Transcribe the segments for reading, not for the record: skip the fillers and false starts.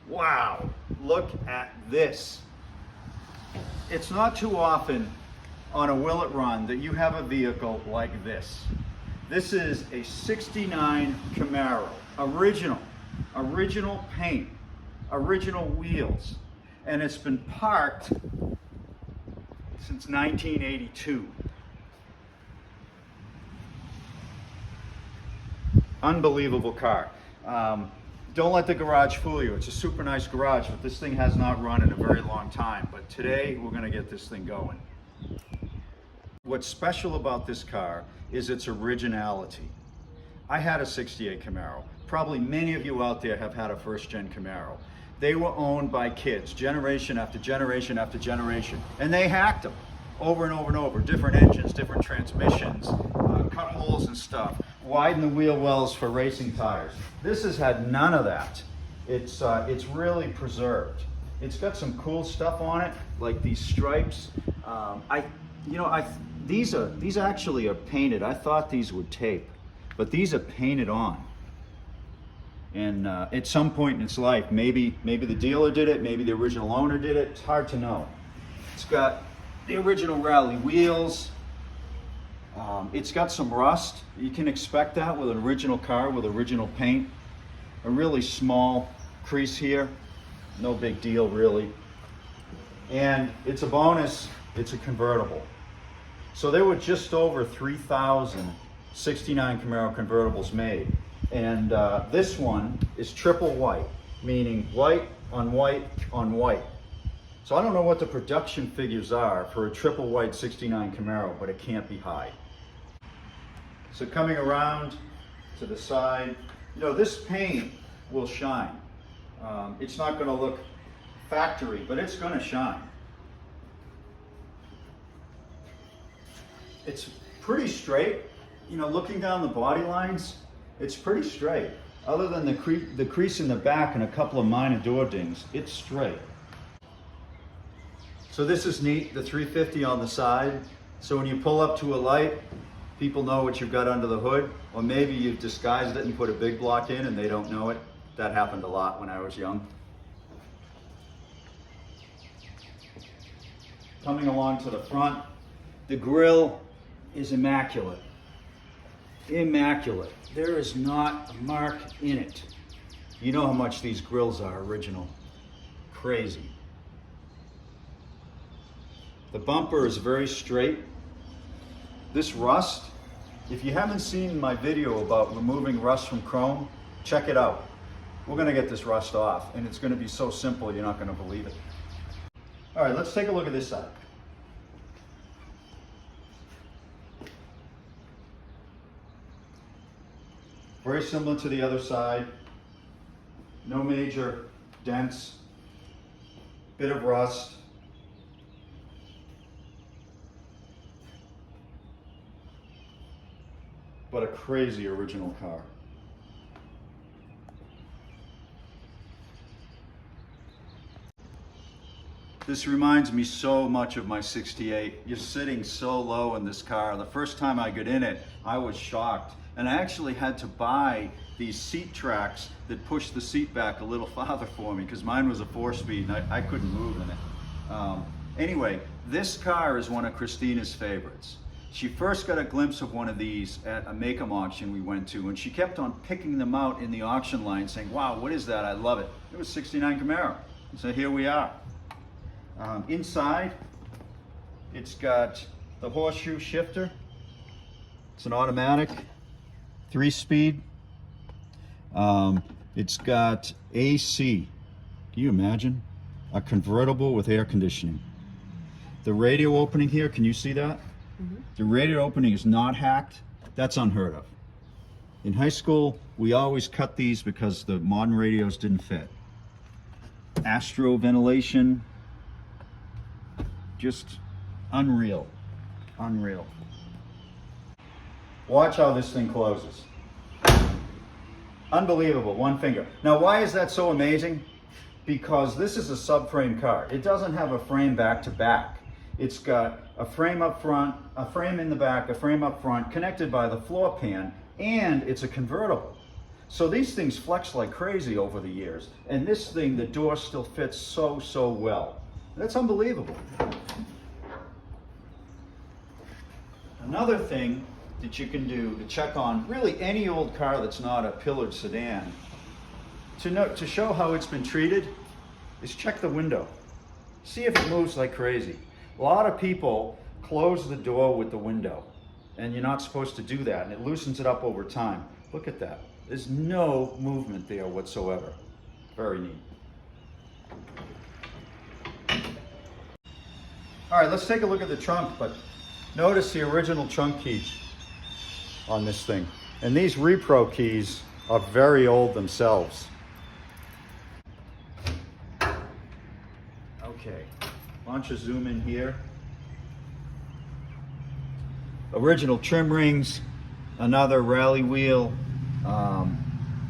Wow, look at this. It's not too often on a Will It Run that you have a vehicle like this. This is a 69 Camaro, original paint, original wheels, and it's been parked since 1982. Unbelievable car. Don't let the garage fool you. It's a super nice garage, but this thing has not run in a very long time. But today we're going to get this thing going. What's special about this car is its originality. I had a 68 Camaro. Probably many of you out there have had a first-gen Camaro. They were owned by kids, generation after generation after generation, and they hacked them over and over and over. Different engines, different transmissions, cut holes and stuff, widen the wheel wells for racing tires. This has had none of that. It's really preserved. It's got some cool stuff on it, like these stripes. These actually are painted. I thought these were tape, but these are painted on. And at some point in its life, maybe the dealer did it, maybe the original owner did it. It's hard to know. It's got the original rally wheels. It's got some rust. You can expect that with an original car with original paint. A really small crease here. No big deal, really. And it's a bonus, it's a convertible. So there were just over 3,000 69 Camaro convertibles made. And this one is triple white, meaning white on white on white. So I don't know what the production figures are for a triple white 69 Camaro, but it can't be high. So coming around to the side, this paint will shine. It's not going to look factory, but it's going to shine. It's pretty straight. Looking down the body lines, it's pretty straight. Other than the crease in the back and a couple of minor door dings, it's straight. So this is neat, the 350 on the side. So when you pull up to a light, people know what you've got under the hood, or maybe you've disguised it and put a big block in and they don't know it. That happened a lot when I was young. Coming along to the front, the grille is immaculate. Immaculate. There is not a mark in it. You know how much these grills are original. Crazy. The bumper is very straight. This rust, if you haven't seen my video about removing rust from chrome, check it out. We're going to get this rust off, and it's going to be so simple you're not going to believe it. All right, let's take a look at this side. Very similar to the other side. No major dents. Bit of rust. But a crazy original car. This reminds me so much of my 68. You're sitting so low in this car. The first time I got in it, I was shocked. And I actually had to buy these seat tracks that push the seat back a little farther for me because mine was a 4-speed and I couldn't move in it. Anyway, this car is one of Christina's favorites. She first got a glimpse of one of these at a make-em auction we went to, and she kept on picking them out in the auction line saying, wow, what is that? I love it. It was 69 Camaro. So here we are. Inside, it's got the horseshoe shifter. It's an automatic 3-speed. It's got AC. Can you imagine? A convertible with air conditioning. The radio opening here, can you see that? Mm-hmm. The radio opening is not hacked. That's unheard of. In high school, we always cut these because the modern radios didn't fit. Astro ventilation. Just unreal. Unreal. Watch how this thing closes. Unbelievable, one finger. Now, why is that so amazing? Because this is a subframe car. It doesn't have a frame back to back. It's got a frame up front, a frame in the back, a frame up front, connected by the floor pan, and it's a convertible. So these things flex like crazy over the years. And this thing, the door still fits so well. That's unbelievable. Another thing that you can do to check on really any old car that's not a pillared sedan, to show how it's been treated, is check the window. See if it moves like crazy. A lot of people close the door with the window, and you're not supposed to do that, and it loosens it up over time. Look at that. There's no movement there whatsoever. Very neat. All right, let's take a look at the trunk, but notice the original trunk key on this thing. And these repro keys are very old themselves. Okay, why don't you zoom in here? Original trim rings, another rally wheel,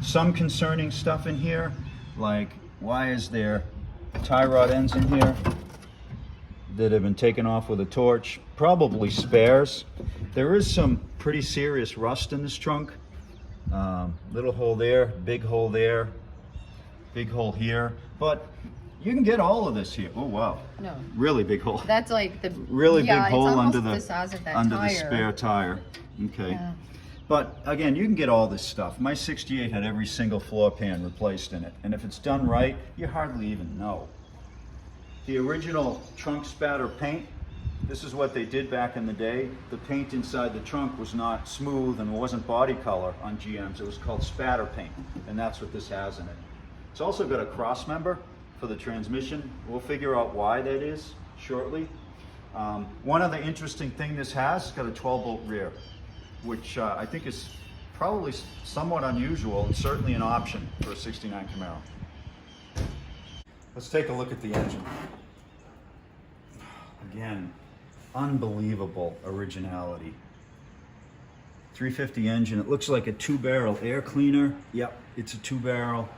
some concerning stuff in here, like why is there tie rod ends in here that have been taken off with a torch? Probably spares. There is some pretty serious rust in this trunk. Little hole there, big hole there, big hole here, but you can get all of this here. Oh wow. No. Really big hole. That's like the really big hole under the size of that under tire. the spare tire. Okay. Yeah. But again, you can get all this stuff. My 68 had every single floor pan replaced in it, and if it's done right, you hardly even know. The original trunk spatter paint, this is what they did back in the day. The paint inside the trunk was not smooth and wasn't body color on GMs. It was called spatter paint, and that's what this has in it. It's also got a cross member for the transmission. We'll figure out why that is shortly. One other interesting thing this has, it's got a 12-bolt rear, which I think is probably somewhat unusual and certainly an option for a 69 Camaro. Let's take a look at the engine. Again, unbelievable originality. 350 engine, it looks like a 2-barrel air cleaner. Yep, it's a 2-barrel.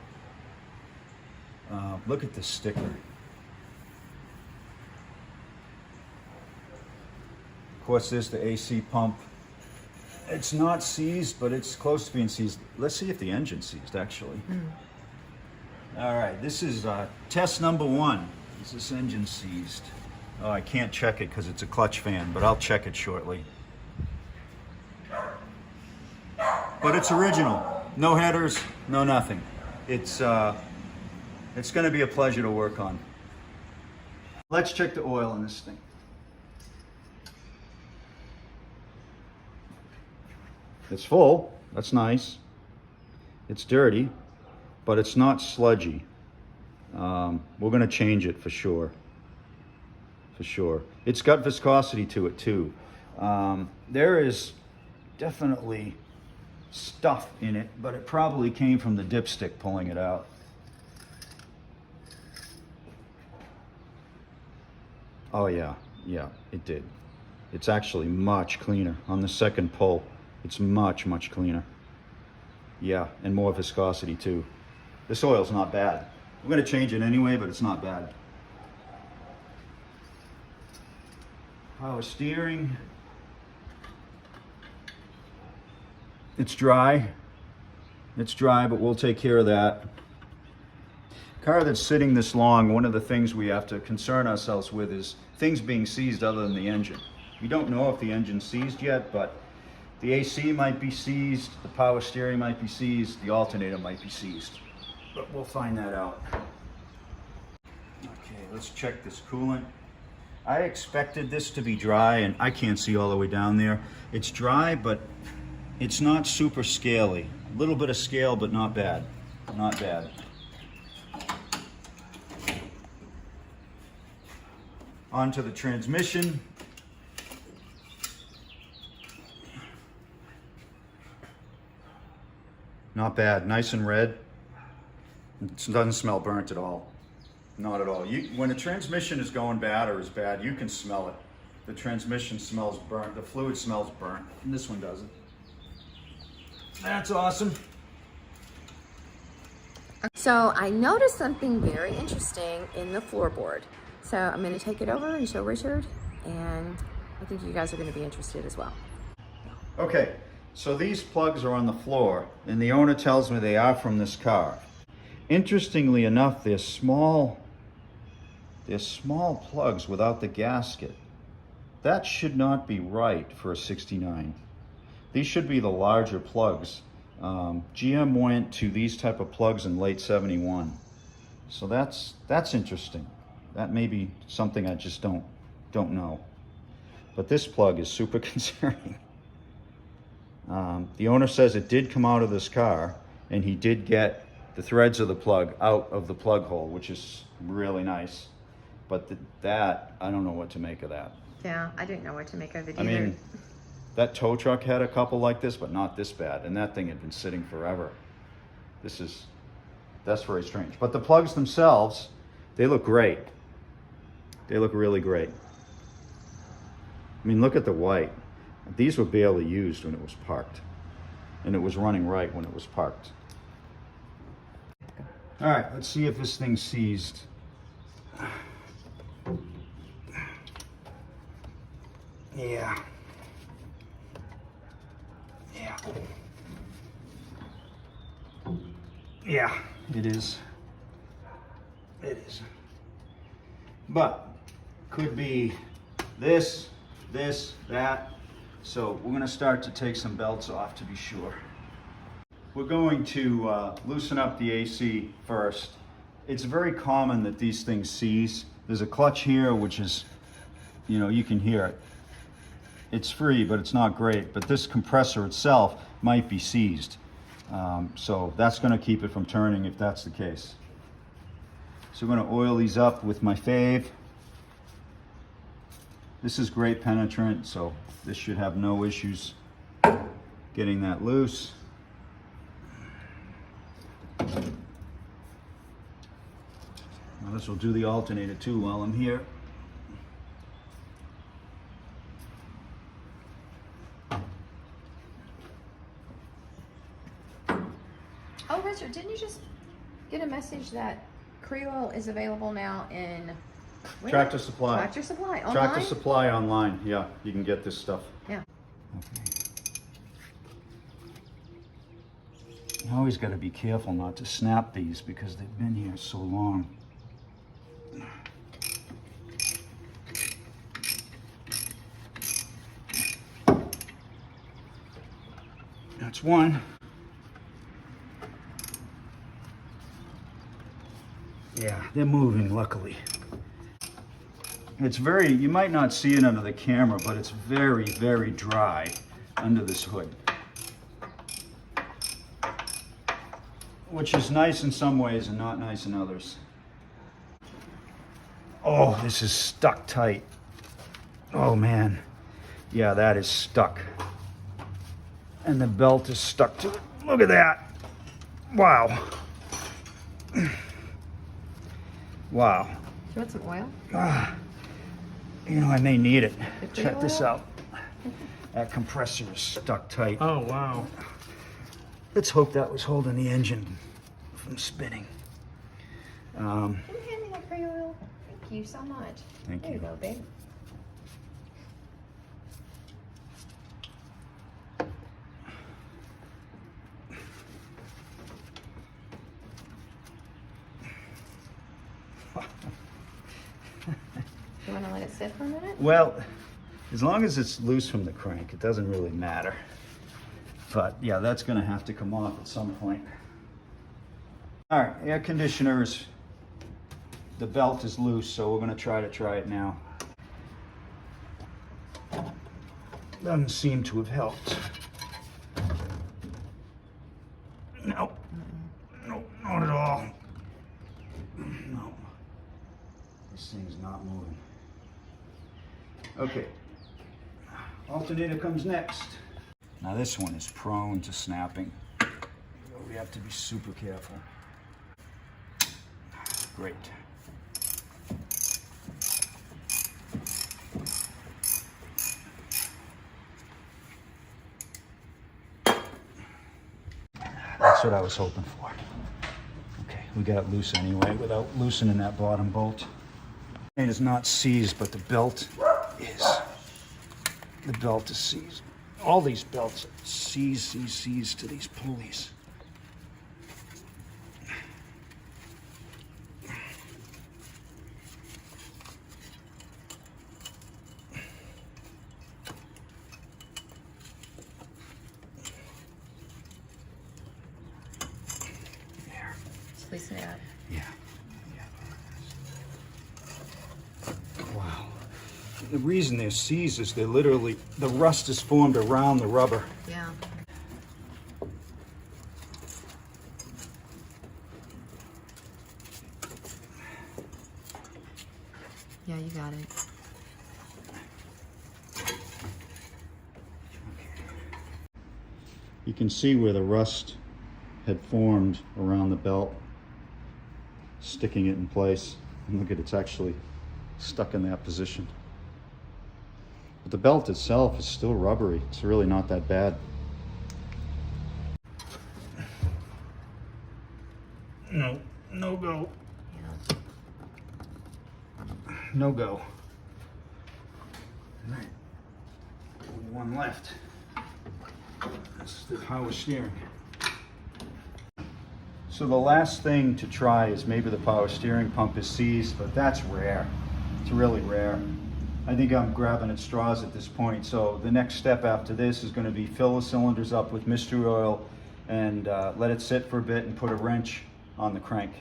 Look at the sticker. Of course, there's the AC pump. It's not seized, but it's close to being seized. Let's see if the engine's seized, actually. All right, this is test number 1. Is this engine seized? Oh, I can't check it because it's a clutch fan, but I'll check it shortly. But it's original. No headers, no nothing. It's going to be a pleasure to work on. Let's check the oil in this thing. It's full. That's nice. It's dirty, but it's not sludgy. We're going to change it for sure. For sure. It's got viscosity to it too. There is definitely stuff in it, but it probably came from the dipstick pulling it out. Oh yeah, it did. It's actually much cleaner. On the second pull, it's much cleaner. Yeah, and more viscosity too. This oil's not bad. I'm gonna change it anyway, but it's not bad. Power steering. It's dry. It's dry, but we'll take care of that. Car that's sitting this long, one of the things we have to concern ourselves with is things being seized other than the engine. We don't know if the engine's seized yet, but the AC might be seized, the power steering might be seized, the alternator might be seized. But we'll find that out. Okay, let's check this coolant. I expected this to be dry, and I can't see all the way down there. It's dry, but it's not super scaly. A little bit of scale, but not bad. Not bad. Onto the transmission. Not bad, nice and red. It doesn't smell burnt at all. Not at all. When a transmission is going bad or is bad, you can smell it. The transmission smells burnt, the fluid smells burnt, and this one doesn't. That's awesome. So I noticed something very interesting in the floorboard. So I'm going to take it over and show Richard, and I think you guys are going to be interested as well. Okay, So these plugs are on the floor, and the owner tells me they are from this car. Interestingly enough, they're small plugs without the gasket. That should not be right for a 69. These should be the larger plugs. GM went to these type of plugs in late 71. So that's interesting. That may be something I just don't know. But this plug is super concerning. The owner says it did come out of this car, and he did get the threads of the plug out of the plug hole, which is really nice. But that, I don't know what to make of that. Yeah, I didn't know what to make of it I either. mean, that tow truck had a couple like this, but not this bad. And that thing had been sitting forever. That's very strange. But the plugs themselves, they look great. They look really great. I mean, look at the white. These were barely used when it was parked. And it was running right when it was parked. All right, let's see if this thing's seized. Yeah. Yeah. Yeah, it is. It is. But could be this, that. So we're gonna start to take some belts off to be sure. We're going to loosen up the AC first. It's very common that these things seize. There's a clutch here, which is, you know, you can hear it. It's free, but it's not great. But this compressor itself might be seized. So that's gonna keep it from turning if that's the case. So we're gonna oil these up with my fave. This is great penetrant, so this should have no issues getting that loose. Now this will do the alternator too while I'm here. Oh, Richard, didn't you just get a message that Creole is available now in Tractor Supply. Tractor Supply online? Tractor Supply online, yeah, you can get this stuff. Yeah. Okay. You always got to be careful not to snap these because they've been here so long. That's one. Yeah, they're moving, luckily. It's very, you might not see it under the camera, but it's very, very dry under this hood. Which is nice in some ways and not nice in others. Oh, this is stuck tight. Oh man. Yeah, that is stuck. And the belt is stuck to it. Look at that. Wow. Wow. Do you want some oil? You know, I may need it. The Check this oil? out. That compressor is stuck tight. Oh, wow. Let's hope that was holding the engine from spinning. Can you hand me that Creole? Thank you so much. Thank There you you. go, babe. You want to let it sit for a minute? Well, as long as it's loose from the crank, it doesn't really matter. But yeah, that's gonna have to come off at some point. All right, air conditioners. The belt is loose, so we're gonna try it now. Doesn't seem to have helped. No, no, not at all. No, this thing's not moving. Okay, alternator comes next. Now this one is prone to snapping. We have to be super careful. Great. That's what I was hoping for. Okay, we got it loose anyway without loosening that bottom bolt. It is not seized, but the belt is. The belt is seized. all these belts seize to these pulleys. Just loosen it up. Yeah. Wow. The reason they're seized is they're literally, the rust is formed around the rubber. Yeah. Yeah, you got it. You can see where the rust had formed around the belt, sticking it in place. And look at it's actually stuck in that position. But the belt itself is still rubbery. It's really not that bad. No, no go. Yeah. No go. All right. One left. That's the power steering. So the last thing to try is maybe the power steering pump is seized, but that's rare. It's really rare. I think I'm grabbing at straws at this point. So the next step after this is going to be fill the cylinders up with mystery oil and let it sit for a bit and put a wrench on the crank.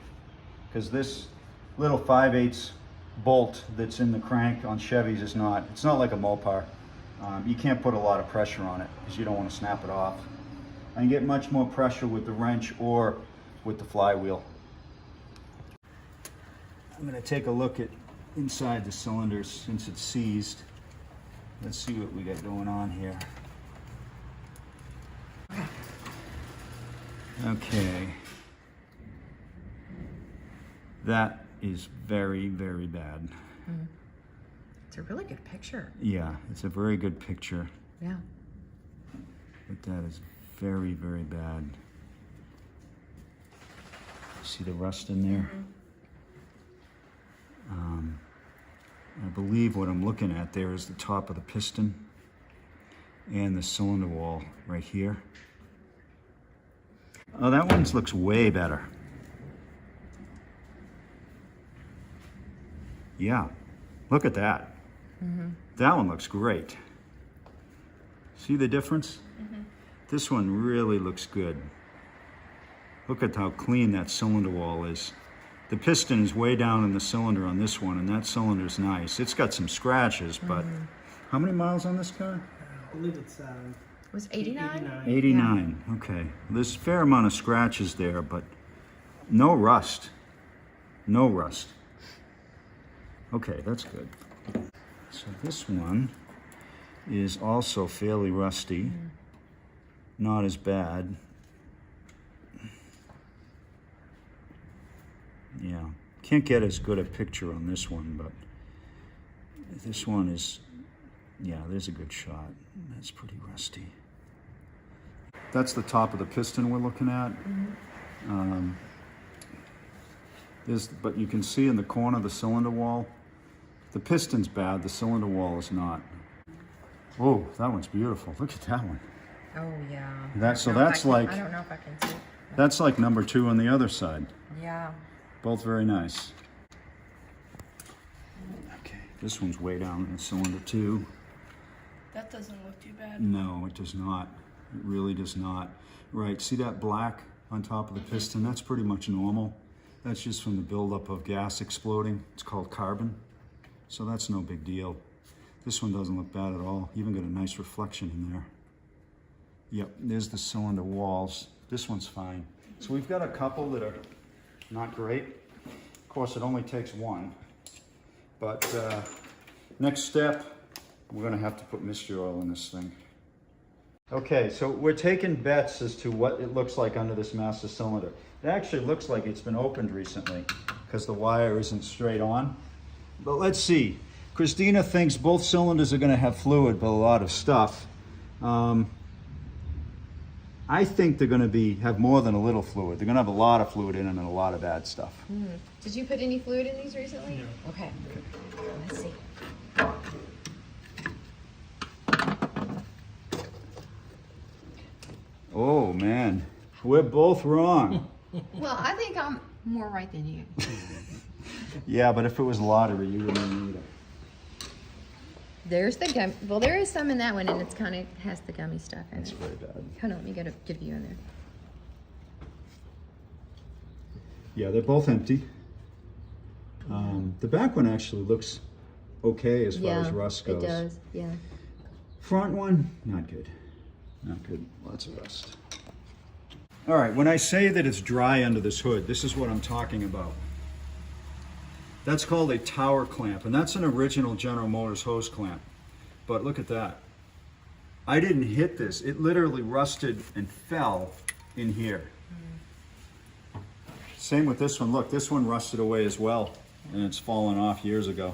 Because this little 5/8 bolt that's in the crank on Chevys is not, it's not like a Mopar. You can't put a lot of pressure on it because you don't want to snap it off. And you get much more pressure with the wrench or with the flywheel. I'm going to take a look at inside the cylinders since it's seized. Let's see what we got going on here. Okay. That is very, very bad. Mm. It's a really good picture. Yeah, it's a very good picture. Yeah. But that is very, very bad. See the rust in there? I believe what I'm looking at there is the top of the piston and the cylinder wall right here. Oh, that one looks way better. Yeah, look at that. That one looks great. See the difference? This one really looks good. Look at how clean that cylinder wall is. The piston is way down in the cylinder on this one, and that cylinder's nice. It's got some scratches, but how many miles on this car? I believe it's It was 89? 89, okay. There's a fair amount of scratches there, but no rust. No rust. Okay, that's good. So this one is also fairly rusty. Not as bad. Yeah, can't get as good a picture on this one, but this one is, yeah, there's a good shot. That's pretty rusty. That's the top of the piston we're looking at. But you can see in the corner the cylinder wall. The piston's bad, the cylinder wall is not. Oh, that one's beautiful. Look at that one. Oh, yeah. That's I don't know if I like, can- I don't know if I can see. that's like number 2 on the other side. Yeah. Both very nice. Okay, this one's way down in the cylinder too. That doesn't look too bad. No, it does not. It really does not. Right, see that black on top of the piston? That's pretty much normal. That's just from the buildup of gas exploding. It's called carbon. So that's no big deal. This one doesn't look bad at all. Even got a nice reflection in there. Yep, there's the cylinder walls. This one's fine. So we've got a couple that are not great. Of course, it only takes one. But next step, we're gonna have to put mystery oil in this thing. Okay, so we're taking bets as to what it looks like under this master cylinder. It actually looks like it's been opened recently because the wire isn't straight on. But let's see. Christina thinks both cylinders are gonna have fluid, but a lot of stuff. I think they're going to have more than a little fluid. They're going to have a lot of fluid in them and a lot of bad stuff. Did you put any fluid in these recently? No. Okay. Let's see. Oh man, we're both wrong. Well, I think I'm more right than you. Yeah, but if it was lottery, you wouldn't need it. There's the gum. Well, there is some in that one, and it's kind of has the gummy stuff in That's it. very bad. Hold on, let me get a view in there. Yeah, they're both empty. The back one actually looks okay as far as rust goes. It does. Yeah. Front one, not good. Not good. Lots of rust. All right, when I say that it's dry under this hood, this is what I'm talking about. That's called a tower clamp, and that's an original General Motors hose clamp. But look at that. I didn't hit this. It literally rusted and fell in here. Same with this one. Look, this one rusted away as well, and it's fallen off years ago.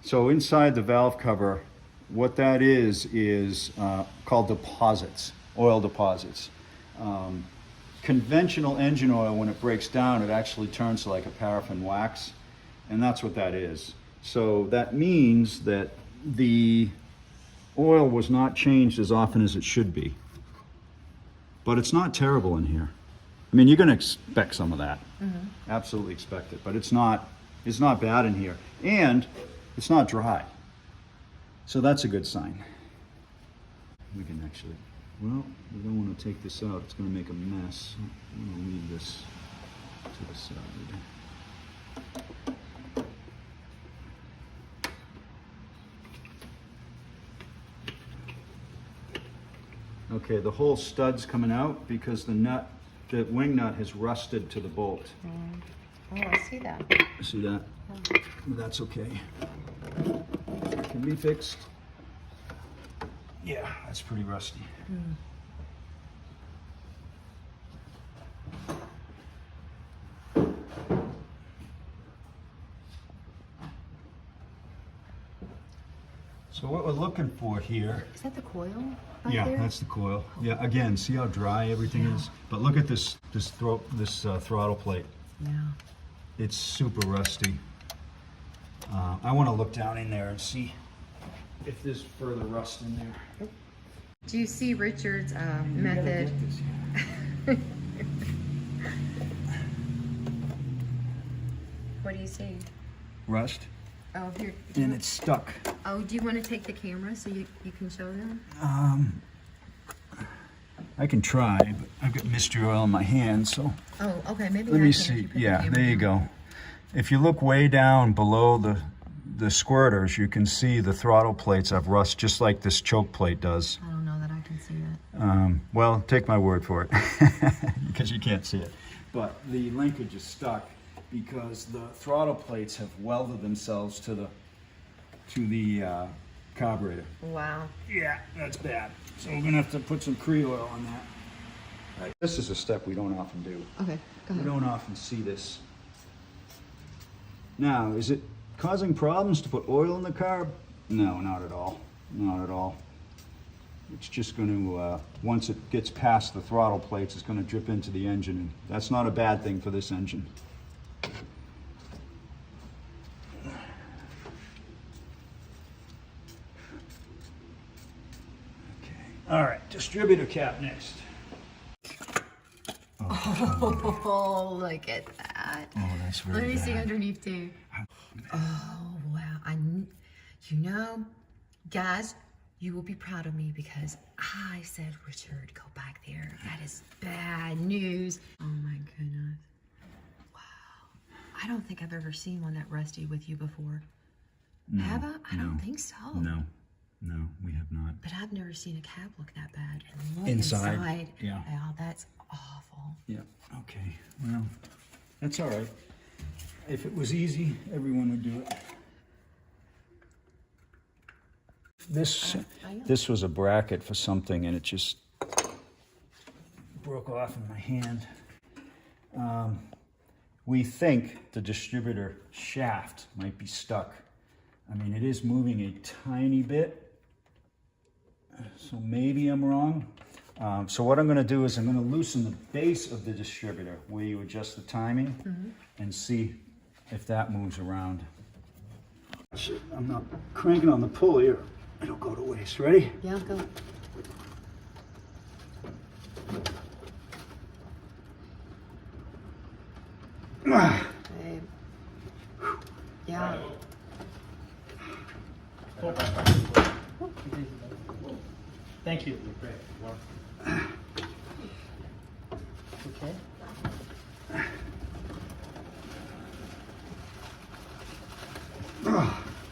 So inside the valve cover, what that is called deposits, oil deposits. Conventional engine oil, when it breaks down, it actually turns to like a paraffin wax, and that's what that is. So that means that the oil was not changed as often as it should be. But it's not terrible in here. I mean, you're going to expect some of that. Mm-hmm. Absolutely expect it, but it's not bad in here, and it's not dry. So that's a good sign. We can actually, well, we don't want to take this out. It's going to make a mess. I'm going to leave this to the side. Okay, the whole stud's coming out because the wing nut has rusted to the bolt. Oh, I see that. See that? Yeah. That's okay. Can be fixed. Yeah, that's pretty rusty. So what we're looking for here. Is that the coil? Yeah, there? that's the coil. Yeah, again, see how dry everything is? But look at this throttle plate. Yeah. It's super rusty. I want to look down in there and see if there's further rust in there. Do you see Richard's method? What do you see? Rust, Oh, here. and it's stuck. Oh, do you want to take the camera so you can show them? I can try, but I've got mystery oil in my hand, so Oh, okay. Maybe let I me can see. if you put the Yeah, camera there you down. go. If you look way down below the squirters, you can see the throttle plates have rust just like this choke plate does. I don't know that I can see that. Well, take my word for it, because you can't see it. But the linkage is stuck because the throttle plates have welded themselves to the carburetor. Wow. Yeah, that's bad. So we're gonna have to put some Cree oil on that. Right. This is a step we don't often do. Okay, go We ahead. don't often see this. Now, is it causing problems to put oil in the carb? No, not at all. Not at all. It's just going to, once it gets past the throttle plates, it's going to drip into the engine. And that's not a bad thing for this engine. Okay. All right, distributor cap next. Oh, look at that. Oh, that's very Let me see bad. underneath too. Oh, wow. You know, guys, you will be proud of me because I said, Richard, go back there. That is bad news. Oh my goodness. Wow. I don't think I've ever seen one that rusty with you before. No, Have I? I don't no, think so. No, we have not. But I've never seen a cab look that bad. And look Inside, yeah. Oh, that's awful. Yeah, okay, well, that's all right. If it was easy, everyone would do it. This was a bracket for something and it just broke off in my hand. We think the distributor shaft might be stuck. I mean, it is moving a tiny bit, so maybe I'm wrong. So what I'm going to do is I'm going to loosen the base of the distributor where you adjust the timing and see if that moves around. I'm not cranking on the pull here. it'll go to waste. Ready? Yeah, go. Babe. Yeah. Thank you. Okay.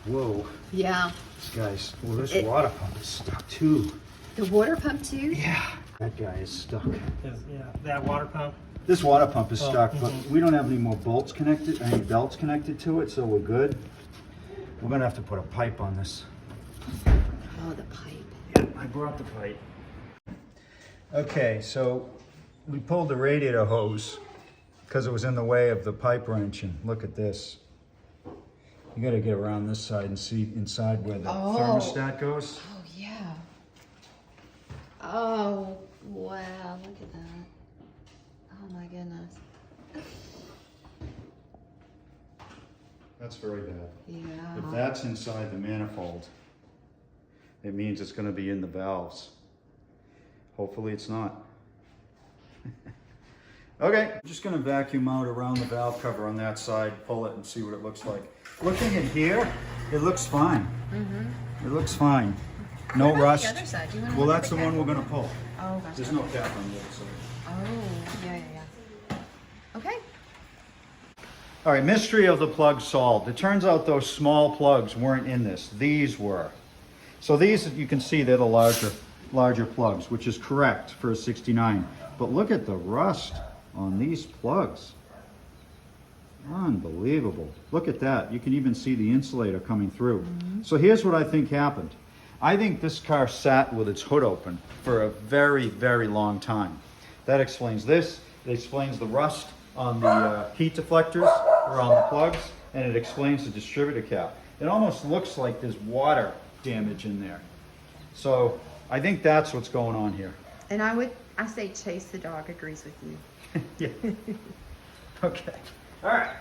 Whoa, Yeah. guys. Well, this It- water pump is stuck too. The water pump too? Yeah. That guy is stuck. Yeah, that water pump. This water pump is Oh, stuck, but we don't have any more bolts connected, any belts connected to it, so we're good. We're gonna have to put a pipe on this. Oh, the pipe. Yeah, I brought the pipe. Okay, so we pulled the radiator hose because it was in the way of the pipe wrench, and look at this. You gotta get around this side and see inside where the Oh. thermostat goes. Oh, yeah. Oh, wow. Look at that. Oh, my goodness. That's very bad. Yeah. If that's inside the manifold, it means it's gonna be in the valves. Hopefully it's not. Okay, I'm just gonna vacuum out around the valve cover on that side, pull it and see what it looks like. Looking in here, it looks fine. It looks fine. No What about rust. the other side? Do you wanna Well, look at that's the the one cap? we're gonna pull. Oh, gotcha. There's no cap on the other side. Oh, yeah. Okay. All right, mystery of the plug solved. It turns out those small plugs weren't in this. These were. So these, you can see, they're the larger plugs, which is correct for a 69. But look at the rust on these plugs. Unbelievable. Look at that. You can even see the insulator coming through. So here's what I think happened. I think this car sat with its hood open for a very, very long time. That explains this. It explains the rust on the heat deflectors around the plugs, and it explains the distributor cap. It almost looks like there's water damage in there. So I think that's what's going on here. And I say Chase the dog agrees with you. Yeah. Okay. All right.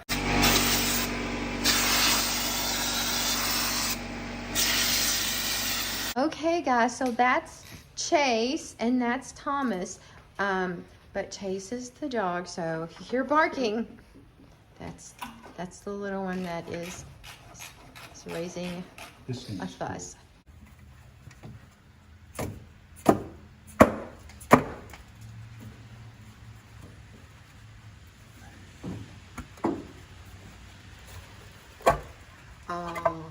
Okay, guys, so that's Chase and that's Thomas. But Chase is the dog, so if you hear barking, that's the little one that is raising This thing a is cool. fuss. Oh.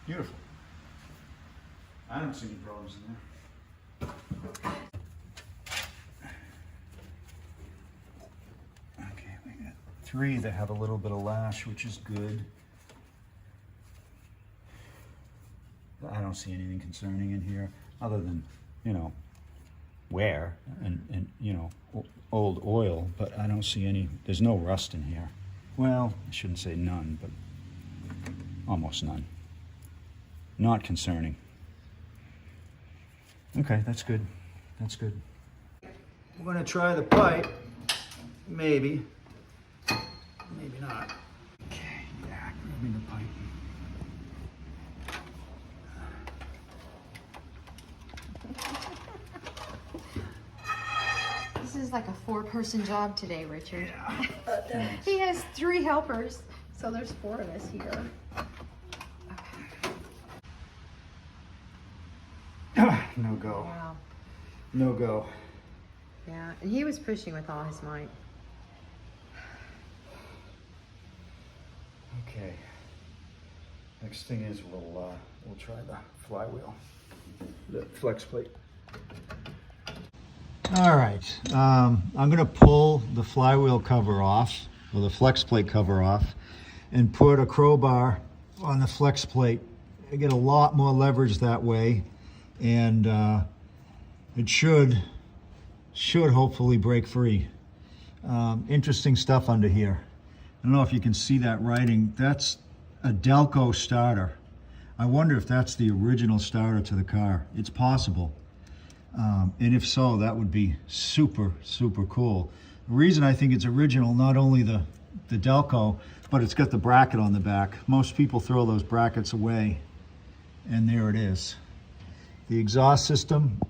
Beautiful. I don't see any problems in there. Okay, we got 3 that have a little bit of lash, which is good. I don't see anything concerning in here, other than, wear and old oil, but I don't see any, there's no rust in here. Well, I shouldn't say none, but almost none. Not concerning. Okay, that's good. That's good. We're gonna try the pipe. Maybe. Maybe not. Okay, yeah, give me the pipe. This is like a 4-person job today, Richard. Yeah. He has 3 helpers, so there's 4 of us here. No go. Wow. No go. Yeah, and he was pushing with all his might. Okay. Next thing is we'll try the flywheel, the flex plate. All right, I'm gonna pull the flywheel cover off, or the flex plate cover off, and put a crowbar on the flex plate. I get a lot more leverage that way, and it should hopefully break free. Interesting stuff under here. I don't know if you can see that writing. That's a Delco starter. I wonder if that's the original starter to the car. It's possible. And if so, that would be super, super cool. The reason I think it's original, not only the Delco, but it's got the bracket on the back. Most people throw those brackets away, and there it is. The exhaust system,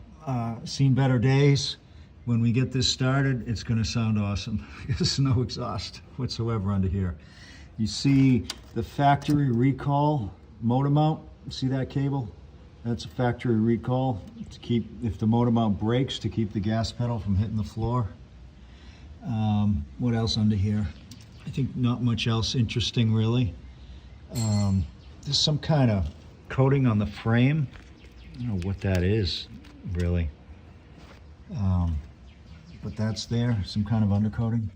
seen better days. When we get this started, it's gonna sound awesome. There's no exhaust whatsoever under here. You see the factory recall motor mount, see that cable? That's a factory recall to keep, if the motor mount breaks, to keep the gas pedal from hitting the floor. What else under here? I think not much else interesting really. There's some kind of coating on the frame. I don't know what that is really. But that's there, some kind of undercoating.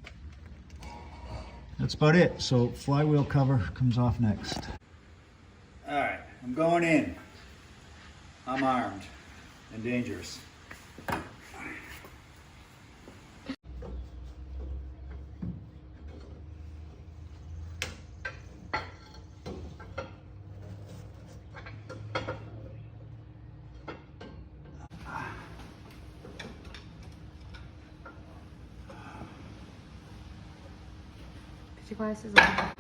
That's about it. So flywheel cover comes off next. All right, I'm going in. I'm armed and dangerous. Put your glasses on.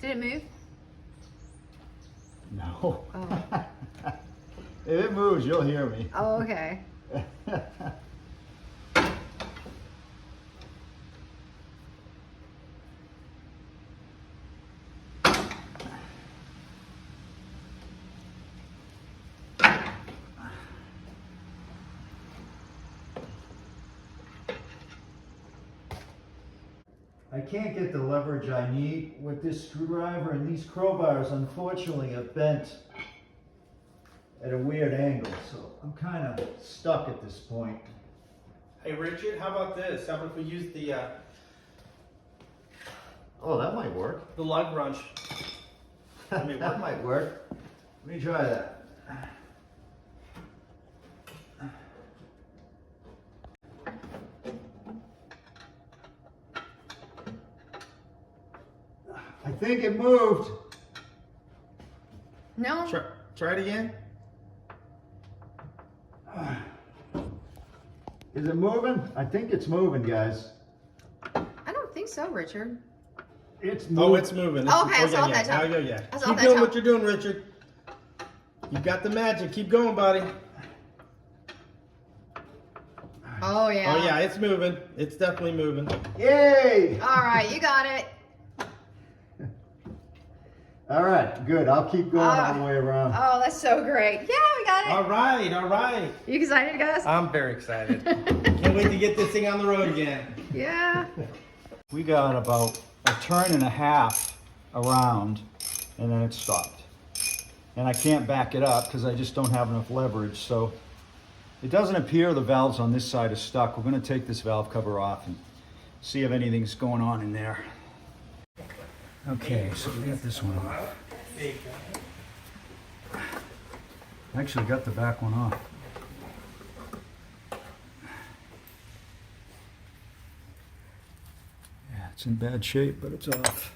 Did it move? No. Oh. If it moves, you'll hear me. Oh, okay. I can't get the leverage I need with this screwdriver, and these crowbars unfortunately are bent at a weird angle, so I'm kind of stuck at this point. Hey Richard, how about this? How about if we use the Oh, that might work. lug wrench? That might work. Let me try that. I think it moved. No. Try it again. Is it moving? I think it's moving, guys. I don't think so, Richard. It's moving. Oh, it's moving. Okay, I saw that yeah, time. yeah. I saw Keep that doing time. what you're doing, Richard. You got the magic. Keep going, buddy. Oh, yeah. Oh yeah, it's moving. It's definitely moving. Yay! All right, you got it. All right, good. I'll keep going all the way around. Oh, that's so great. Yeah, we got it. All right, all right. You excited, guys? I'm very excited. Can't wait to get this thing on the road again. Yeah. We got about a turn and a half around, and then it stopped. And I can't back it up because I just don't have enough leverage. So it doesn't appear the valves on this side are stuck. We're going to take this valve cover off and see if anything's going on in there. Okay, so we got this one off. Actually got the back one off. Yeah, it's in bad shape, but it's off.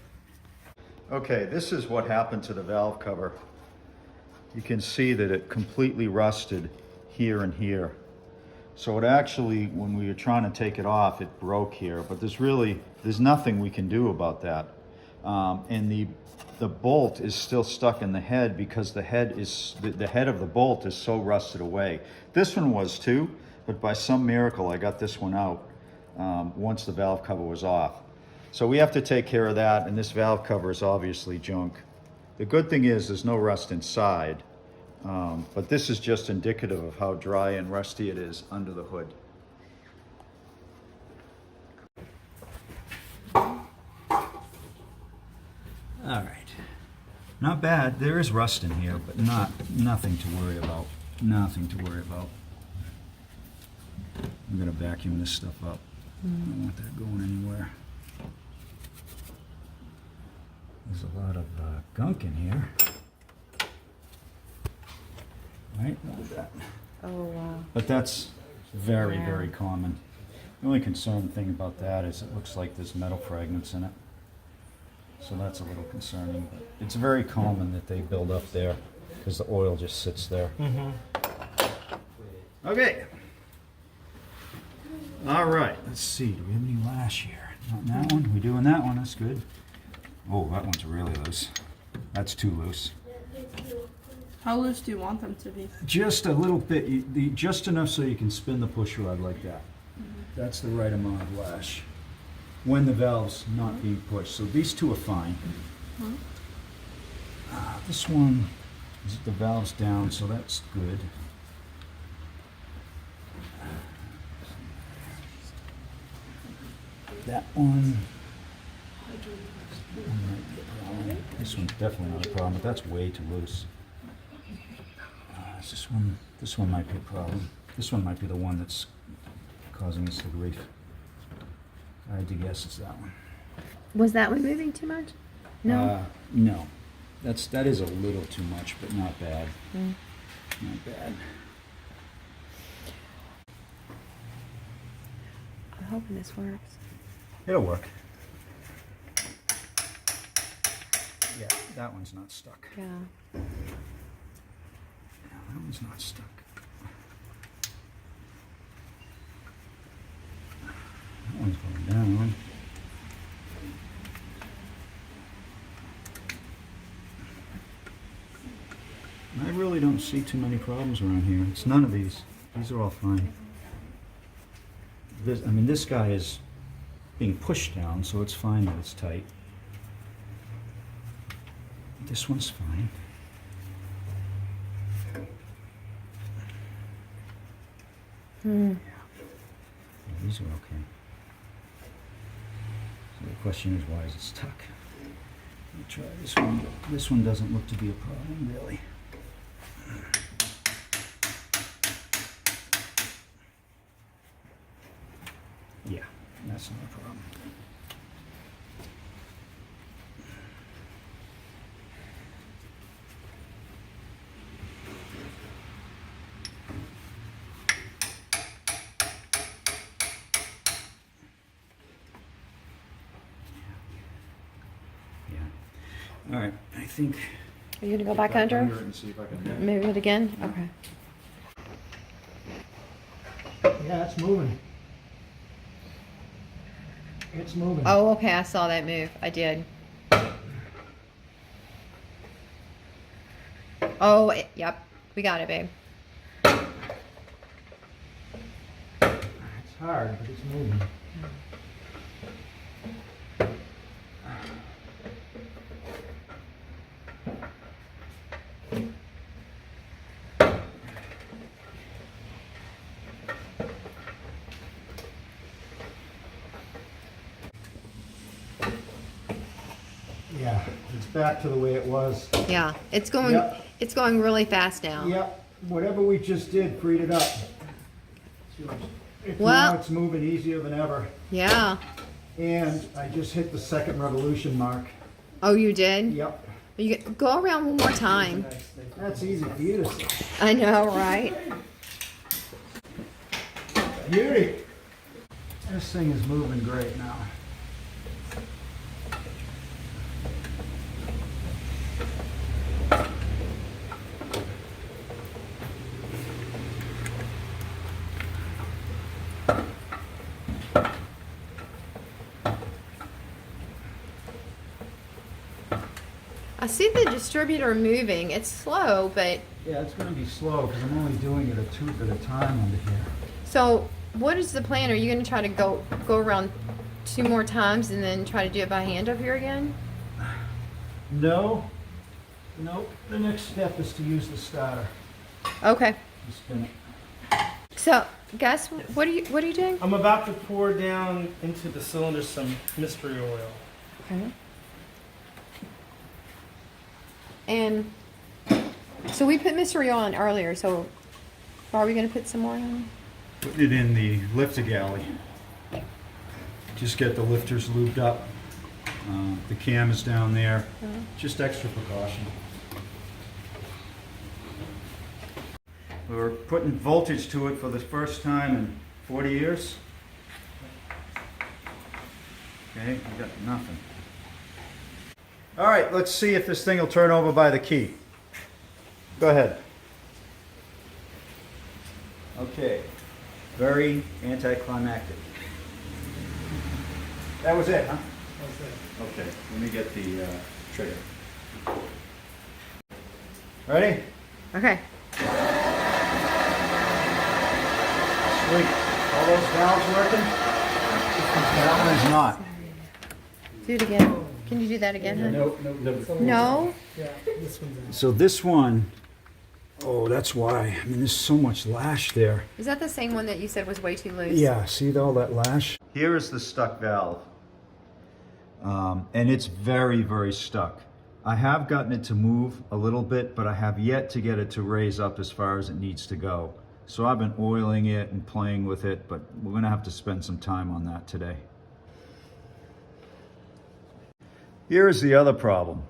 Okay, this is what happened to the valve cover. You can see that it completely rusted here and here. So it actually, when we were trying to take it off, it broke here, but there's nothing we can do about that. And the bolt is still stuck in the head because the head of the bolt is so rusted away. This one was too, but by some miracle I got this one out once the valve cover was off. So we have to take care of that, and this valve cover is obviously junk. The good thing is there's no rust inside, but this is just indicative of how dry and rusty it is under the hood. All right, not bad. There is rust in here, but nothing to worry about. Nothing to worry about. I'm gonna vacuum this stuff up. I don't want that going anywhere. There's a lot of gunk in here. Right? Look at that. Oh, wow. But that's very, Yeah. very common. The only concerning thing about that is it looks like there's metal fragments in it. So that's a little concerning, but it's very common that they build up there because the oil just sits there. Okay. All right, let's see, do we have any lash here? Not in that one, we doing that one, that's good. Oh, that one's really loose. That's too loose. How loose do you want them to be? Just a little bit, just enough so you can spin the push rod like that. That's the right amount of lash when the valve's not being pushed. So these two are fine. This one, the valve's down, so that's good. That one might be a problem. This one's definitely not a problem, but that's way too loose. This one might be a problem. This one might be the one that's causing us the grief. I had to guess it's that one. Was that one moving too much? No. No. That is a little too much, but not bad. Not bad. I'm hoping this works. It'll work. Yeah, that one's not stuck. Yeah. Yeah, that one's not stuck. That one's going down. I really don't see too many problems around here. It's none of these. These are all fine. This guy is being pushed down, so it's fine that it's tight. This one's fine. Yeah, these are okay. So the question is, why is it stuck? Let me try this one. This one doesn't look to be a problem, really. Yeah, that's not a problem. All right, I think. Are you gonna go back under? it and see if I can. Move it again? Okay. Yeah, it's moving. It's moving. Oh, okay. I saw that move. I did. Oh, yep. We got it, babe. It's hard, but it's moving. Yeah, it's back to the way it was. Yeah, it's going. Yep. It's going really fast now. Yep, whatever we just did freed it up. Well- Now it's moving easier than ever. Yeah. And I just hit the second revolution mark. Oh, you did? Yep, You go around one more time. that's easy for you to see. I know, right? Beauty. This thing is moving great now. I see the distributor moving. It's slow, but Yeah, it's going to be slow because I'm only doing it a tooth at a time under here. so what is the plan? Are you going to try to go around 2 more times and then try to do it by hand up here again? No. Nope. The next step is to use the starter. Okay. You spin it. So, guys, what are you doing? I'm about to pour down into the cylinder some mystery oil. Okay. And so we put mystery oil on earlier. So, are we going to put some more on? Putting it in the lifter galley. Just get the lifters lubed up. The cam is down there. Just extra precaution. We're putting voltage to it for the first time in 40 years. Okay, you got nothing. All right, let's see if this thing will turn over by the key. Go ahead. Okay, very anticlimactic. That was it, huh? Okay, let me get the trigger. Ready? Okay. Sweet. All those valves working? That one is not. Do it again. Can you do that again, hon? No? So this one, oh, that's why. I mean, there's so much lash there. Is that the same one that you said was way too loose? Yeah, see all that lash? Here is the stuck valve. And it's very, very stuck. I have gotten it to move a little bit, but I have yet to get it to raise up as far as it needs to go. So I've been oiling it and playing with it, but we're gonna have to spend some time on that today. Here's the other problem.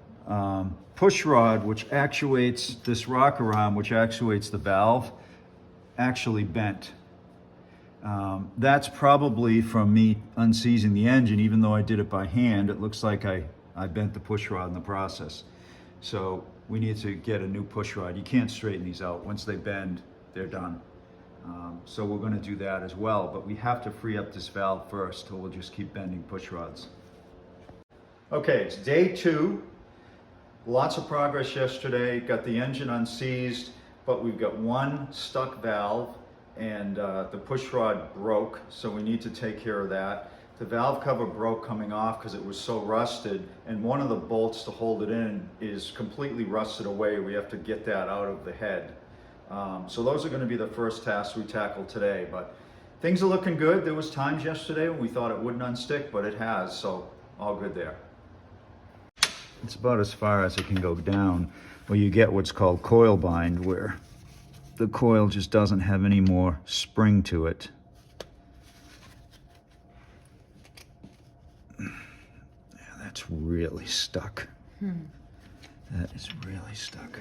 Push rod, which actuates this rocker arm, which actuates the valve, actually bent. That's probably from me unseizing the engine. Even though I did it by hand, it looks like I bent the push rod in the process. So we need to get a new push rod. You can't straighten these out. Once they bend, they're done. So we're going to do that as well, but we have to free up this valve first, or we'll just keep bending push rods. Okay, it's day 2. Lots of progress yesterday. Got the engine unseized, but we've got one stuck valve, and the push rod broke, so we need to take care of that. The valve cover broke coming off because it was so rusted, and one of the bolts to hold it in is completely rusted away. We have to get that out of the head. So those are going to be the first tasks we tackle today, but things are looking good. There was times yesterday when we thought it wouldn't unstick, but it has, so all good there. It's about as far as it can go down, where you get what's called coil bind, where the coil just doesn't have any more spring to it. Yeah, that's really stuck. That is really stuck.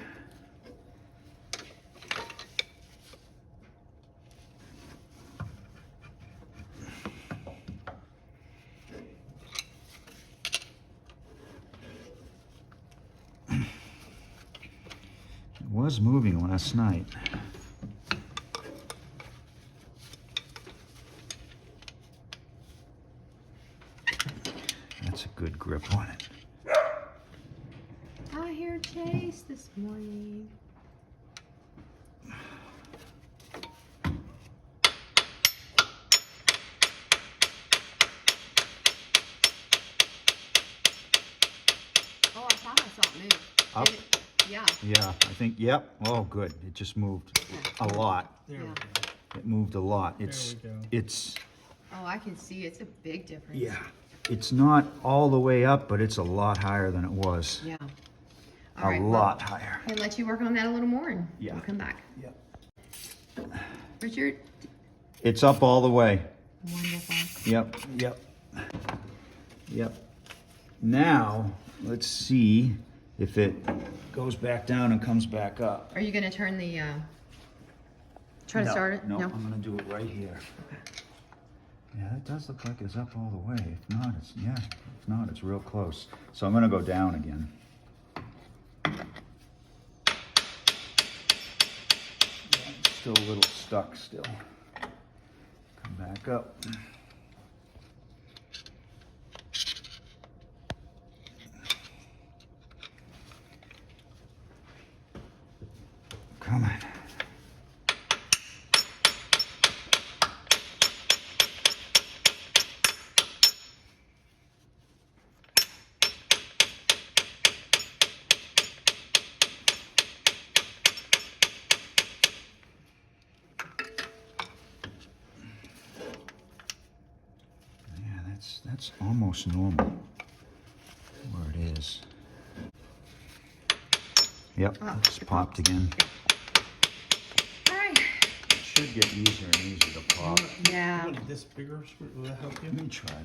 It was moving last night. That's a good grip on it. I hear Chase this morning. Oh, I thought I saw it move. Up? Did it? Yeah. Yeah, I think, yep. Oh, good. It just moved a lot. Yeah. It moved a lot. There we go. It's, Oh, I can see it's a big difference. yeah. It's not all the way up, but it's a lot higher than it was. Yeah. A lot higher. I'll let you work on that a little more and Yeah. we'll come back. Yep. Richard? It's up all the way. Wonderful. Yep, yep. Yep. Now, let's see if it goes back down and comes back up. Are you going to turn the, try to start it? No, I'm gonna do it right here. Okay. Yeah, it does look like it's up all the way. If not, it's, yeah, if not, it's real close. So I'm gonna go down again. It's still a little stuck still. Come back up. Come on. That's almost normal where it is. Yep, it's popped again. All right. It should get easier and easier to pop. Yeah. This bigger screw, will that help you? Let me try.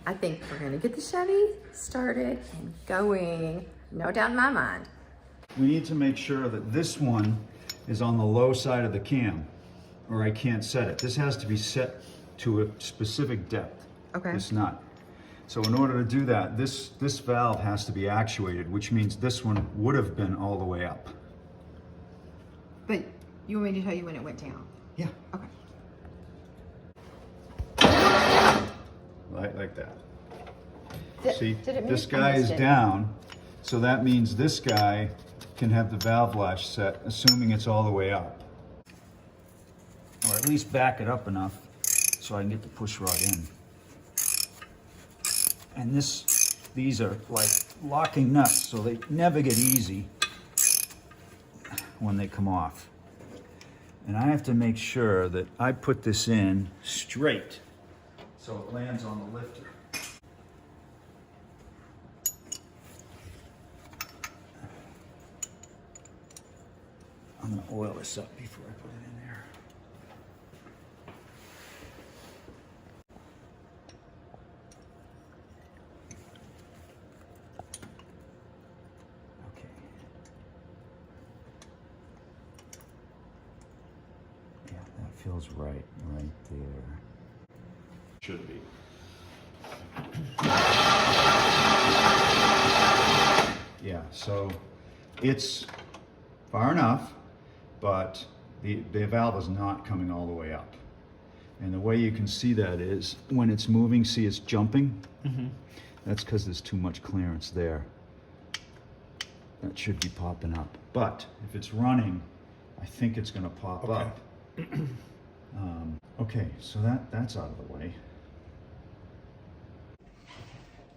I think we're going to get the Chevy started and going. No doubt in my mind. We need to make sure that this one is on the low side of the cam, or I can't set it. This has to be set to a specific depth. Okay. This nut. So in order to do that, this valve has to be actuated, which means this one would have been all the way up. But you want me to tell you when it went down? Yeah. Okay. Like that. Did- See, did it move? this I guy is missed it. down, so that means this guy can have the valve latch set, assuming it's all the way up. Or at least back it up enough so I can get the push rod in. And these are like locking nuts, so they never get easy when they come off. And I have to make sure that I put this in straight so it lands on the lifter. I'm gonna oil this up before I put it in there. Okay. Yeah, that feels right there. Should be. Yeah, so it's far enough, but the valve is not coming all the way up. And the way you can see that is when it's moving, see it's jumping? Mm-hmm. That's because there's too much clearance there. That should be popping up. But if it's running, I think it's gonna pop Okay. up. Okay, so that's out of the way.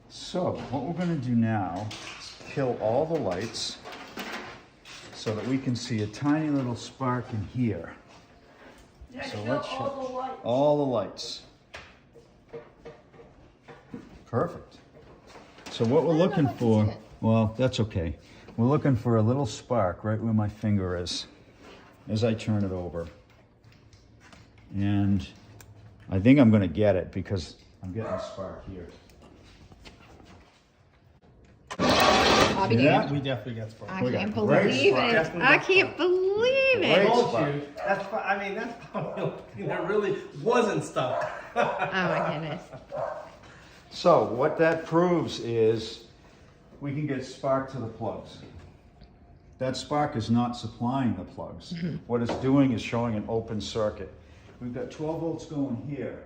So what we're gonna do now is kill all the lights so that we can see a tiny little spark in here. So let's show all the lights. Perfect. So what we're looking for, well, that's okay. We're looking for a little spark right where my finger is as I turn it over. And I think I'm gonna get it because I'm getting a spark here. I'll be See damned. that? We definitely got spark. I We got can't great believe spark. it. I can't believe Great it. Told spark. you. I mean, that's probably the only thing that really wasn't stuck. Oh my goodness. So what that proves is we can get spark to the plugs. That spark is not supplying the plugs. What it's doing is showing an open circuit. We've got 12 volts going here,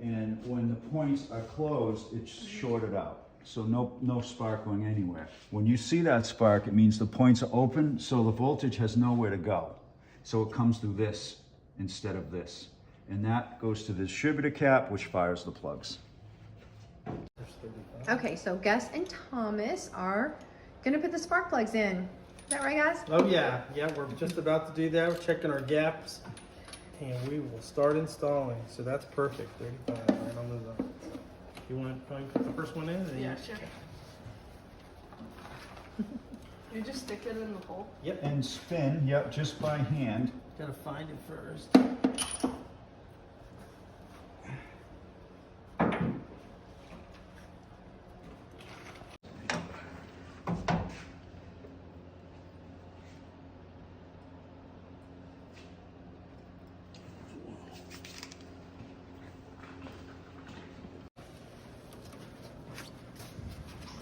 and when the points are closed, it's shorted out. So no spark going anywhere. When you see that spark, it means the points are open, so the voltage has nowhere to go. So it comes through this instead of this. And that goes to the distributor cap, which fires the plugs. Okay, so Gus and Thomas are gonna put the spark plugs in. Is that right, guys? Oh yeah, we're just about to do that. We're checking our gaps, and we will start installing. So that's perfect. 35 right on the zone. You want to put the first one in? And Yeah, you- sure. You just stick it in the hole. Yep. And spin, yep, just by hand. Gotta find it first.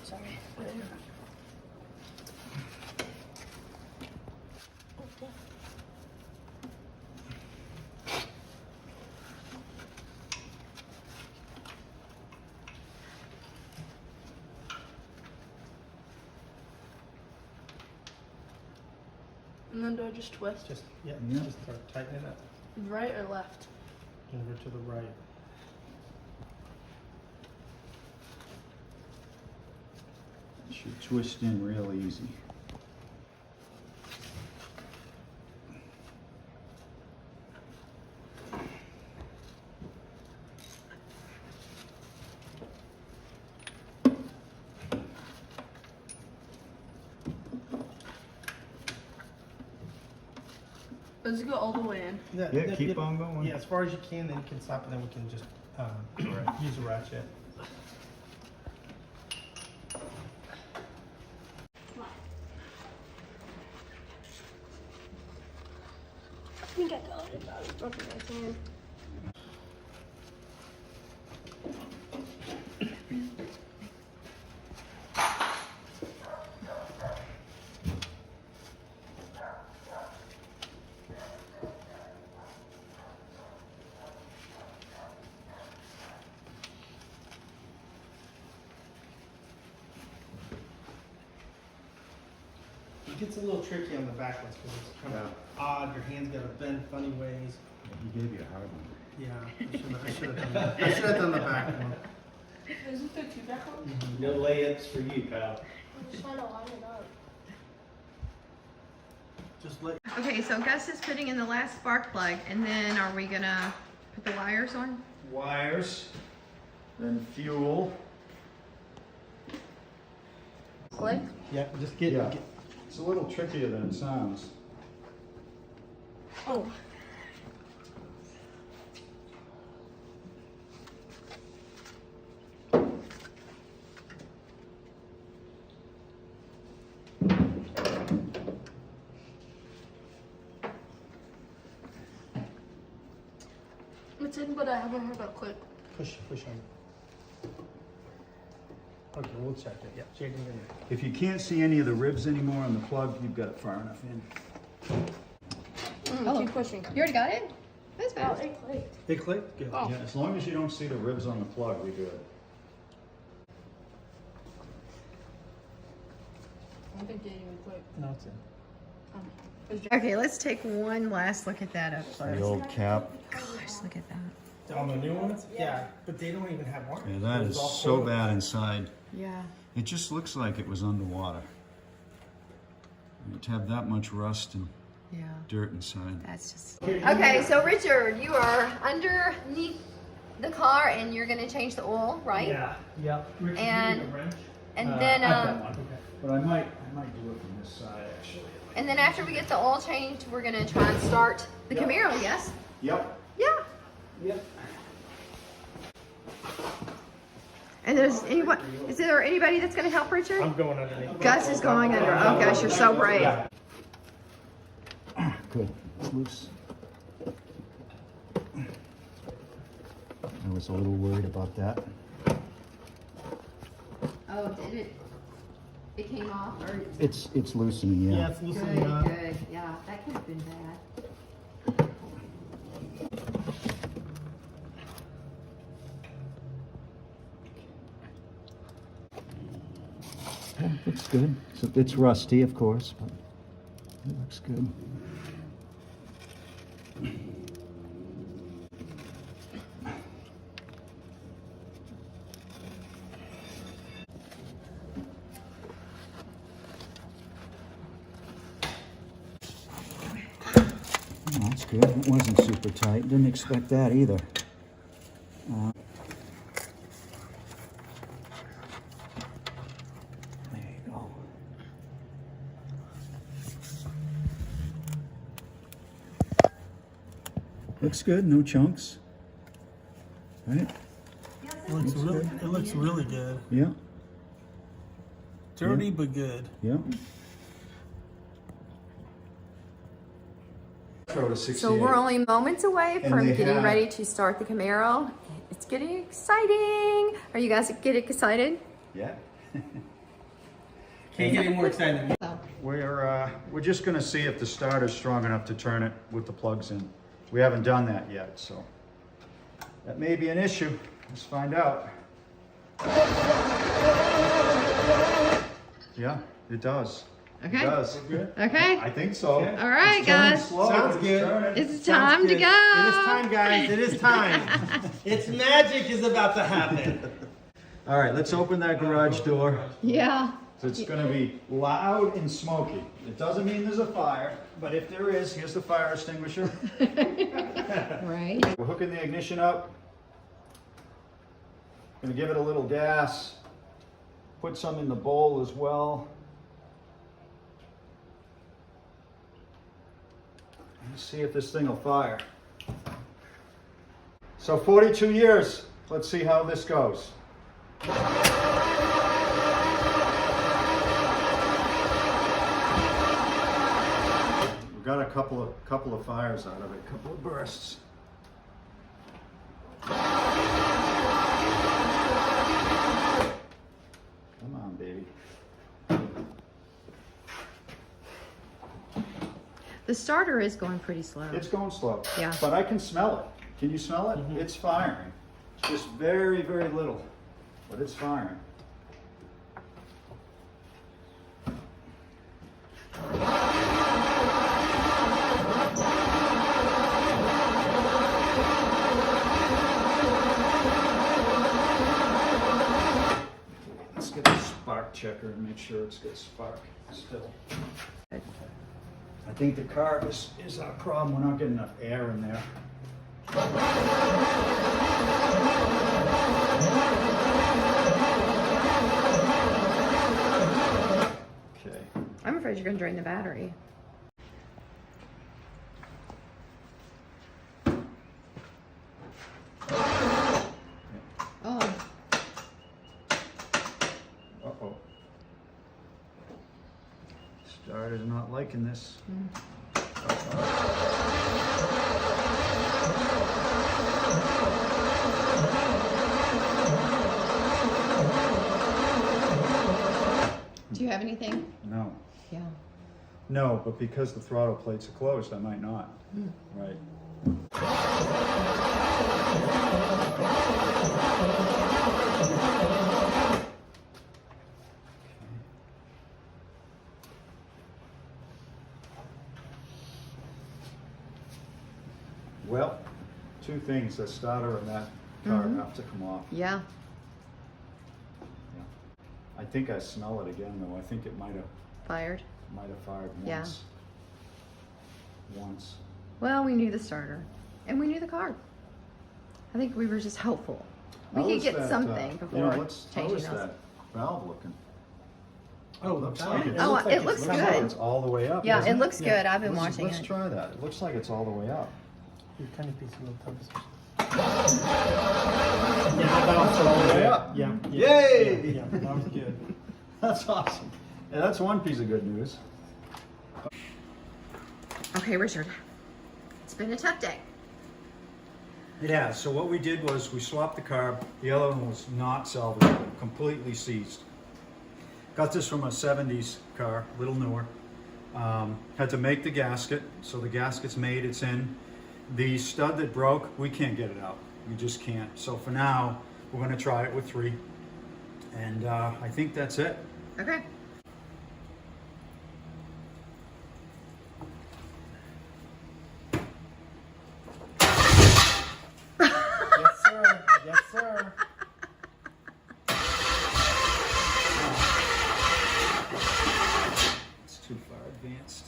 Sorry. And then do I just twist? Just Yeah. just start tightening up. Right or left? Over to the right. Should twist in real easy. Let's go all the way in. Yeah, keep on going. Yeah, as far as you can, then you can stop, and then we can just use a ratchet. I think I got it. I was dropping my hand. gets a little tricky on the back ones because it's kind of odd. Your hands got to bend funny ways. He gave you a hard one. Yeah, I should have done that. I should have done the back one. Isn't there two back ones? No layups for you, pal. I'm just trying to line it up. Just let. Okay, so Gus is putting in the last spark plug, and then are we gonna put the wires on? Wires, then fuel. Click. Yeah, just get. Yeah. It's a little trickier than it sounds. Oh. It's in, but I haven't heard a click. Push on. Okay, we'll check it. Yeah, check it in. If you can't see any of the ribs anymore on the plug, you've got it far enough in. Oh. Keep pushing. You already got it? That's Oh, fast. it clicked. It clicked. Good. Oh. Yeah, as long as you don't see the ribs on the plug, you're good. I don't think it even clicked. No, it's in. Okay, let's take one last look at that up The close. old cap. Gosh, look at that. On the new ones? Yeah, but they don't even have wires. Yeah, that It's is all so photo. bad inside. Yeah. It just looks like it was underwater. To have that much rust and Yeah. dirt inside. That's just. Okay, so Richard, you are underneath the car and you're gonna change the oil, right? Yeah, yeah. Richard, And- you need a wrench? And then I've got one. Okay. But I might do it from this side actually. and then after we get the oil changed, we're gonna try and start the Yep. Camaro, yes? Yep. Yeah. Yep. And there's anyone, is there anybody that's gonna help Richard? I'm going underneath. Gus is going under. Oh gosh, you're so brave. Yeah. Good. It's loose. I was a little worried about that. Oh, did it? It came off or? It's loosening, Yeah, yeah. it's loosening up. Good. Yeah, that could have been bad. Looks good. So it's rusty, of course, but it looks good. Oh, that's good. It wasn't super tight. Didn't expect that either. There you go. Looks good. No chunks. Right? It looks really good. Yeah. Dirty but good. Yeah. So we're only moments away And from they getting have- ready to start the Camaro. It's getting exciting. Are you guys getting excited? Yeah. Can't get any more excited than me. We're just gonna see if the starter's strong enough to turn it with the plugs in. We haven't done that yet, so that may be an issue. Let's find out. Yeah, it does. Okay. It does. Okay. I think so. Okay. All right, It's turning guys. slow, Sounds but good. turning. It's Sounds time to good. go. It is time, guys. It is time. It's magic is about to happen. All right, let's open that garage door. Yeah. So it's gonna be loud and smoky. It doesn't mean there's a fire, but if there is, here's the fire extinguisher. Right. We're hooking the ignition up. Gonna give it a little gas. Put some in the bowl as well. Let's see if this thing will fire. So 42 years. Let's see how this goes. We got a couple of fires out of it, a couple of bursts. Come on, baby. The starter is going pretty slow. It's going slow. Yeah. But I can smell it. Can you smell it? It's firing. Just very, very little, but it's firing. checker and make sure it's got spark still. I think the carb is our problem. We're not getting enough air in there. Okay. I'm afraid you're gonna drain the battery. Oh. Uh-oh. Starter's not liking this. Do you have anything? No. Yeah. No, but because the throttle plates are closed, I might not. Right. Well, two things, the starter and that carb have to come off. Yeah. Yeah. I think I smell it again though. I think it might have Fired. fired Yeah. once. Once. Well, we knew the starter, and we knew the carb. I think we were just hopeful. We How could is get that, something before how changing is those. that valve looking? Oh, Looks the like valve. it's- Oh, looks like it looks it's Looks good. like it's all the way up. Yeah, doesn't it looks Yeah. good. I've been Let's- watching Let's it. try that. It looks like it's all the way up. Your tiny piece of little tubs. Yeah, that valve's all the way up. Yeah. Yay! Yeah, that was good. That's awesome. Yeah, that's one piece of good news. Okay, Richard. It's been a tough day. Yeah, so what we did was we swapped the carb. The other one was not salvageable, completely seized. Got this from a 70s car, a little newer. Had to make the gasket, so the gasket's made, it's in. The stud that broke, we can't get it out. We just can't. So for now, we're gonna try it with 3. And I think that's it. Okay. Yes, sir. Yes, sir. It's too far advanced.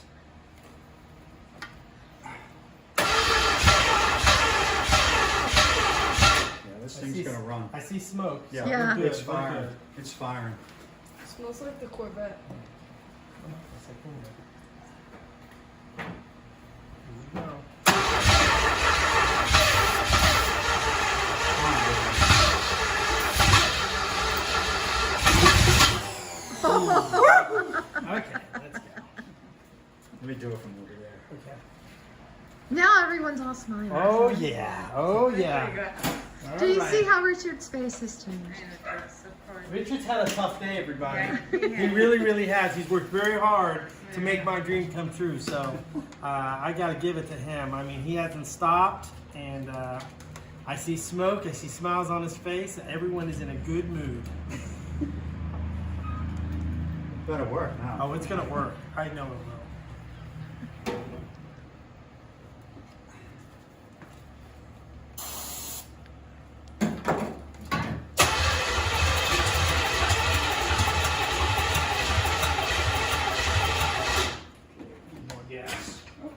Yeah, this thing's gonna run. I see smoke. Yeah, Yeah. We're good, it's we're firing. good. It's firing. Smells like the Corvette. That's like, here we go. Okay, let's go. Let me do it from over there. Okay. Now everyone's all smiling. Oh yeah. Oh yeah. All Do you right. see how Richard's face has changed? Richard's had a tough day, everybody. He really, really has. He's worked very hard to make my dream come true. So I got to give it to him. I mean, he hasn't stopped, and I see smoke. I see smiles on his face. Everyone is in a good mood. Better work now. Oh, it's gonna work. I know it will. More gas. Oh.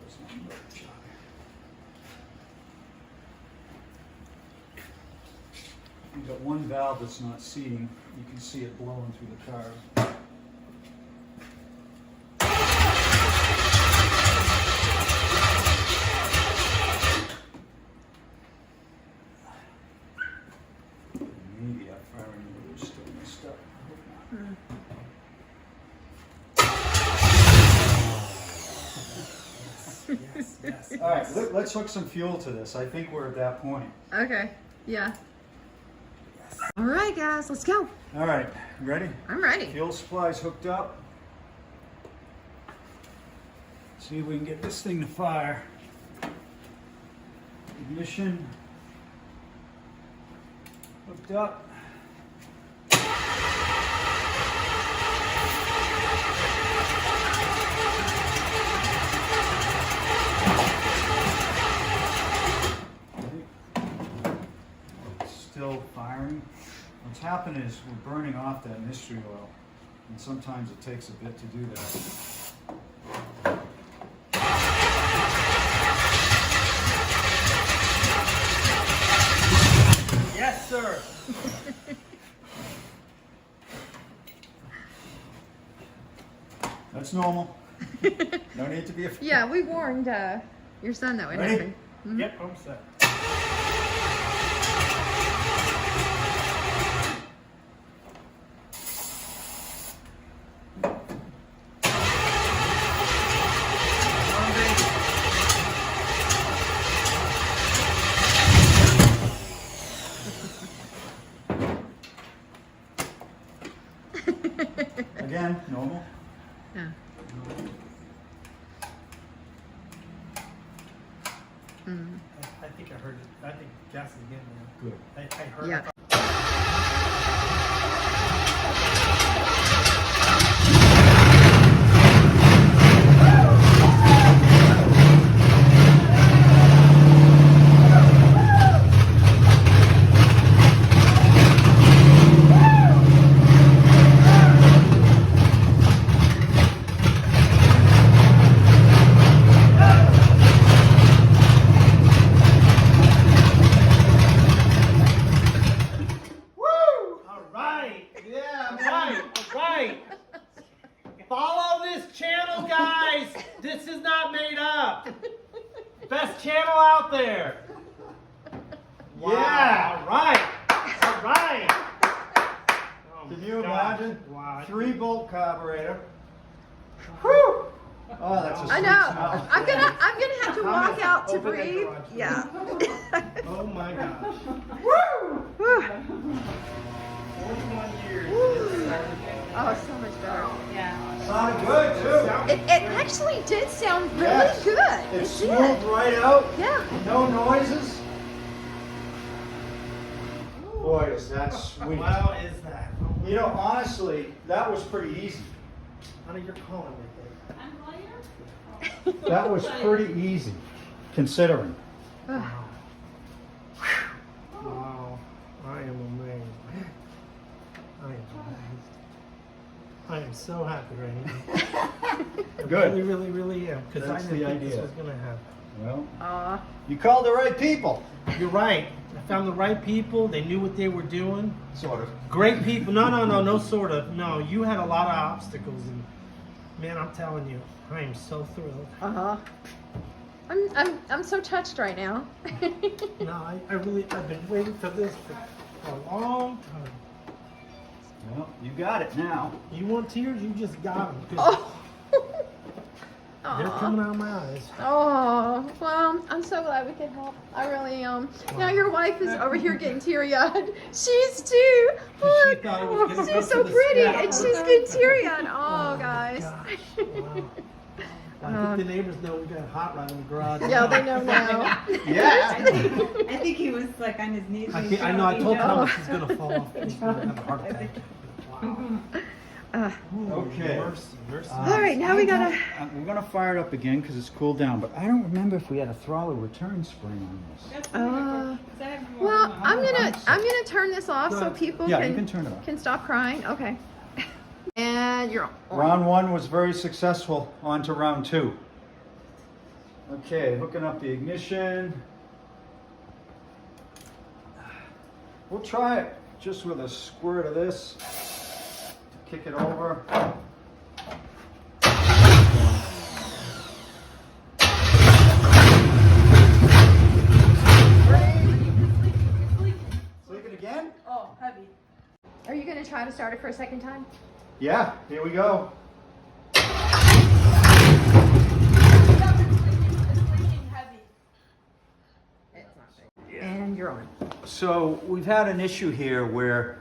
Where's my motor jar? We've got one valve that's not seating. You can see it blowing through the car. Maybe our firing motor's still messed up. I hope not. Yes, yes. All right, let's hook some fuel to this. I think we're at that point. Okay. Yeah. All right, guys, let's go. All right, ready? I'm ready. Fuel supply's hooked up. See if we can get this thing to fire. Ignition hooked up. Still firing. What's happening? happened is we're burning off that mystery oil, and sometimes it takes a bit to do that. Yes, sir. That's normal. No need to be afraid. Yeah, we warned your son that would Ready? happen. Yep, I'm set. Again, normal. Yeah. I think I heard it. I think gas is getting there. Good. I heard Yeah. it. Right. Follow this channel, guys. This is not made up. Best channel out there. Wow. Yeah. All right. All right. Oh Can my you God. imagine? Wow. 3-bolt carburetor. Whew. Oh, that's a sweet I know. smell. I'm gonna have to walk out to Open that breathe. garage door. Yeah. Oh my gosh. Whew. 41 years. Oh, so much better. Yeah. Sounded good too. It actually did sound really Yes. good. It It smoothed did. right out. Yeah. No noises. Boy, is that sweet. Wow, is that? You know, honestly, that was pretty easy. Honey, you're calling me. That was pretty easy, considering. Wow. Wow. I am amazed. I am amazed. I am so happy right now. I Good. really, really, really am. Because I That's didn't the think this idea. was going to happen. Well, Aw. you called the right people. You're right. I found the right people. They knew what they were doing. Sort of. Great people. No, sort of. No, you had a lot of obstacles. And man, I'm telling you, I am so thrilled. Uh-huh. I'm so touched right now. No, I've been waiting for this for a long time. Well, you got it now. You want tears? You just got them. Oh. They're coming out of my eyes. Oh, well, I'm so glad we could help. I really am. Now your wife is over here getting teary-eyed. She's too. She thought it was gonna go She's so to the pretty, scrap. and she's getting teary-eyed. Oh, my guys. gosh. Wow. I think the neighbors know we got a hot rod in the garage. Yeah, they know now. Yeah. I think he was like on his knees. I know. I told know. Thomas he's gonna fall off. He's gonna have a heart attack. Wow. Okay. Mercy. All right, now we gotta. We're gonna fire it up again because it's cooled down, but I don't remember if we had a throttle return spring on this. Well, I'm gonna turn this off so people Yeah, you can turn it off. can stop crying. Okay. And you're on. Round 1 was very successful. On to round 2. Okay, hooking up the ignition. We'll try it just with a squirt of this to kick it over. Sleep it again? Oh, heavy. Are you gonna try to start it for a second time? Yeah, here we go. It's leaking heavy. It's not big. And you're on. So we've had an issue here where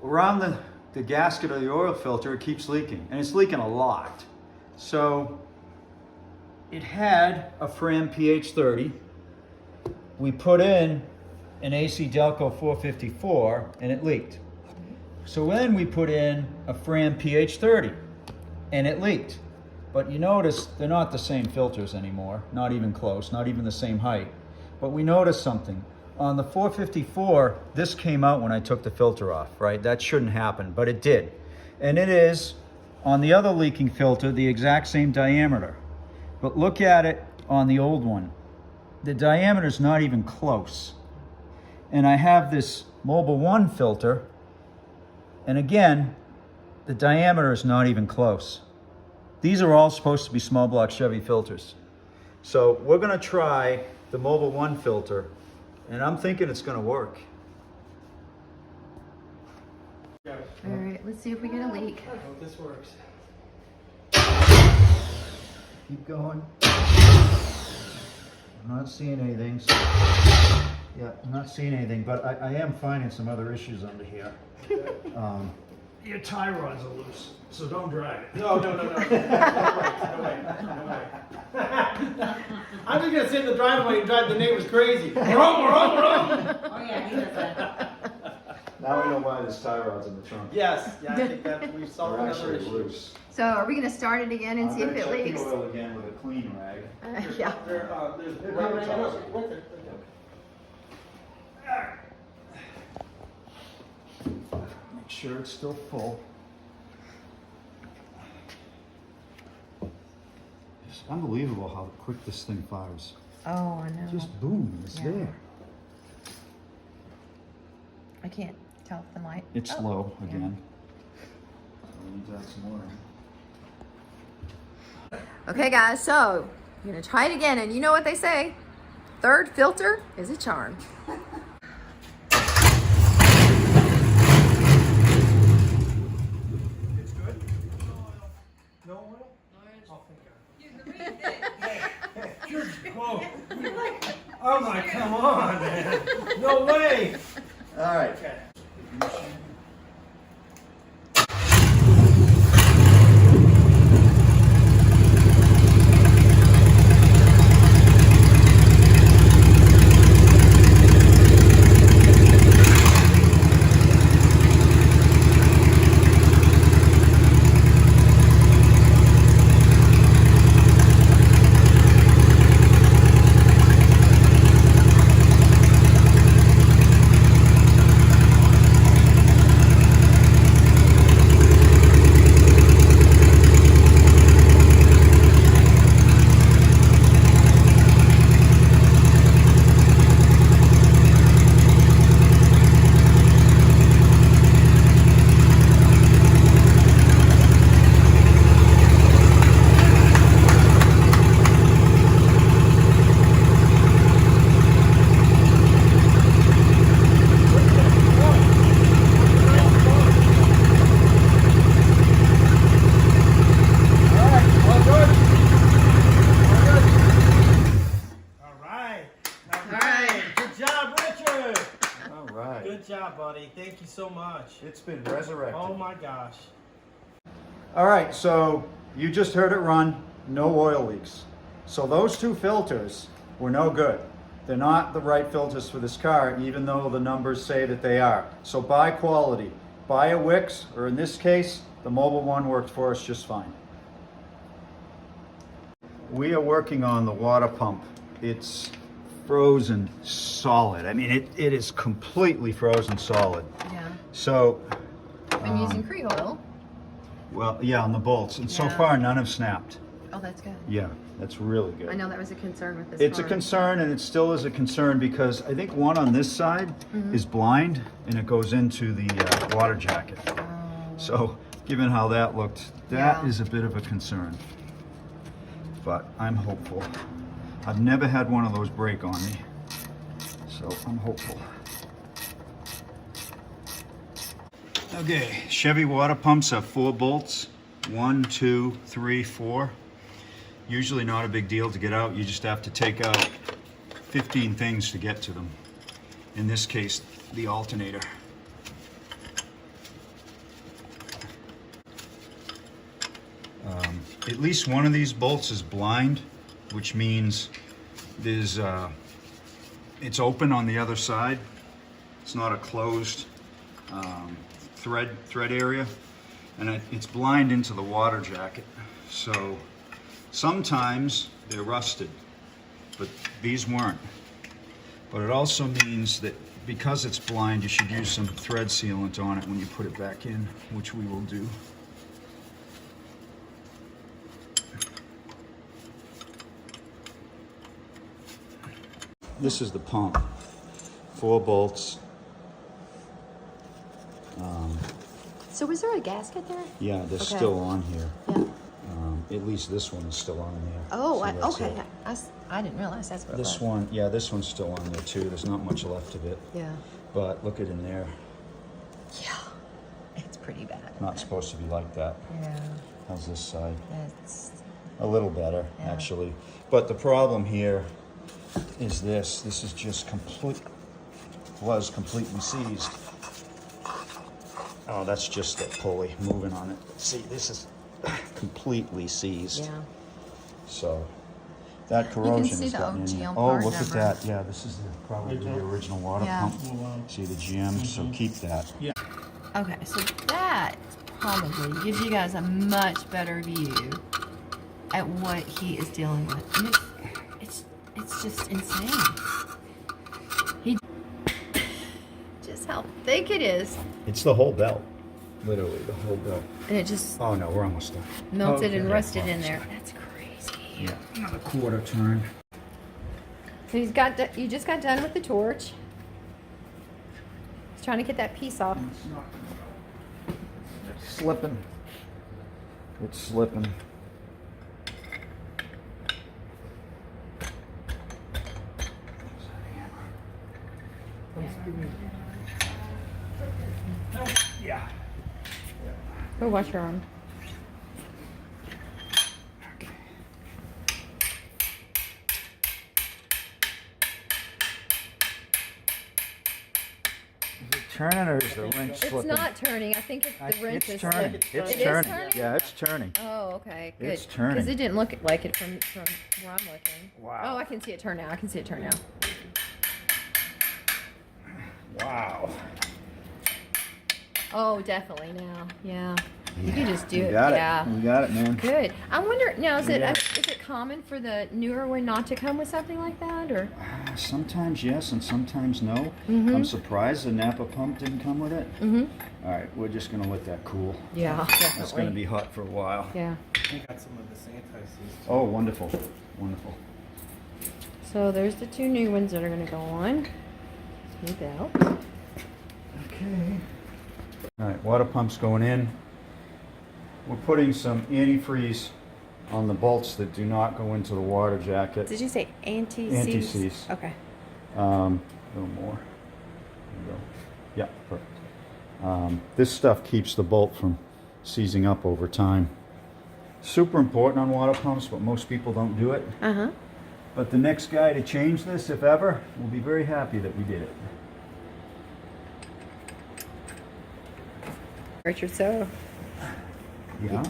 around the gasket of the oil filter, it keeps leaking, and it's leaking a lot. So it had a Fram PH30. We put in an AC Delco 454 and it leaked. So then we put in a Fram PH30 and it leaked. But you notice they're not the same filters anymore, not even close, not even the same height. But we noticed something. on the 454, this came out when I took the filter off, right? That shouldn't happen, but it did. And it is, on the other leaking filter, the exact same diameter. But look at it on the old one. The diameter is not even close. And I have this Mobile One filter, and again, the diameter is not even close. These are all supposed to be small block Chevy filters. So we're gonna try the Mobile One filter, and I'm thinking it's gonna work. All right, let's see if we get a leak. I hope this works. Keep going. I'm not seeing anything. So, yeah, I'm not seeing anything, but I am finding some other issues under here. Your tie rods are loose, so don't drag it. No. No way. I'm just gonna sit in the driveway and drive the neighbors crazy. Oh yeah, he does that. Now we know why there's tie rods in the trunk. Yes, yeah, I think that we've solved They're another actually issue. loose. So are we gonna start it again and see if I'm it gonna check leaks? the oil again with a clean rag. Yeah. Make sure it's still full. It's unbelievable how quick this thing fires. Oh, I know. Just boom, it's Yeah. there. I can't tell if the light. It's Oh, low yeah. again. So we need to add some more in. Okay, guys, so you're gonna try it again, and you know what they say: third filter is a charm. It's good? No oil? Oh, thank God. Whoa. Oh my, come on, man. No way. All right. Okay. buddy. Thank you so much. It's been resurrected. Oh my gosh. All right, so you just heard it run, no oil leaks. So those two filters were no good. They're not the right filters for this car, even though the numbers say that they are. So buy quality. Buy a Wix, or in this case, the Mobile One worked for us just fine. We are working on the water pump. It's frozen solid. I mean, it is completely frozen solid. Yeah. So, I'm using Cree oil. well, yeah, on the bolts. And so Yeah. far, none have snapped. Oh, that's good. Yeah, that's really good. I know that was a concern with this It's a car. concern, and it still is a concern because I think one on this side is blind, and it goes into the water jacket. Oh. So, given how that looked, that Yeah. is a bit of a concern. But I'm hopeful. I've never had one of those break on me, so I'm hopeful. Okay, Chevy water pumps have 4 bolts. 1, 2, 3, 4. Usually not a big deal to get out. You just have to take out 15 things to get to them. In this case, the alternator. At least one of these bolts is blind, which means there's it's open on the other side. It's not a closed thread area, and it's blind into the water jacket. So sometimes they're rusted, but these weren't. But it also means that because it's blind, you should use some thread sealant on it when you put it back in, which we will do. This is the pump. 4 bolts. So is there a gasket there? Yeah, they're Okay. still on here. Yeah. At least this one is still on there. Oh, So that's okay. it. I didn't realize that's what it This was. one, yeah, this one's still on there too. There's not much left of it. Yeah. But look at in there. Yeah. It's pretty bad. Not supposed to be like that. Yeah. How's this side? It's A little better, Yeah. actually. But the problem here is this. This is just was completely seized. Oh, that's just the pulley moving on it. See, this is completely seized. yeah. So that corrosion see has the gotten in OGM there. Oh, part look at number. that. Yeah, this is probably the original water Yeah. pump. See the GM, so keep that. Yeah. Okay, so that probably gives you guys a much better view at what he is dealing with. And it's just insane. Just how thick it is. It's the whole belt. Literally the whole belt. And it just Oh no, we're almost done. melted and Okay. rusted in there. That's crazy. Yeah, another quarter turn. So you just got done with the torch. He's trying to get that piece off. It's slipping. It's slipping. Yeah. Go wash your arm. Is it turning or is the wrench It's slipping? not turning. I think the wrench It's is turning. slipping. It's It is turning. turning? Yeah, it's turning. Oh, okay, good. It's turning. Because it didn't look like it from where I'm looking. Wow. Oh, I can see it turn now. I can see it turn now. Wow. Oh, definitely now. Yeah. You can just do We it. got Yeah. it. We got it, man. Good. I wonder now. Is Yeah. it common for the newer one not to come with something like that, or? Sometimes yes and sometimes no. Mm-hmm. I'm surprised the Napa pump didn't come with it. Mm-hmm. All right, we're just gonna let that cool. Yeah, definitely. It's gonna be hot for a while. Yeah. I got some of this anti-seize. Oh, wonderful, wonderful. So there's the 2 new ones that are going to go on. Smooth out. Okay. All right, water pump's going in. We're putting some antifreeze on the bolts that do not go into the water jacket. Did you say anti-seize? Anti-seize. Okay. A little more. There we go. Yeah, perfect. This stuff keeps the bolt from seizing up over time. Super important on water pumps, but most people don't do it. Uh-huh. But the next guy to change this, if ever, will be very happy that we did it. Richard, so Yeah.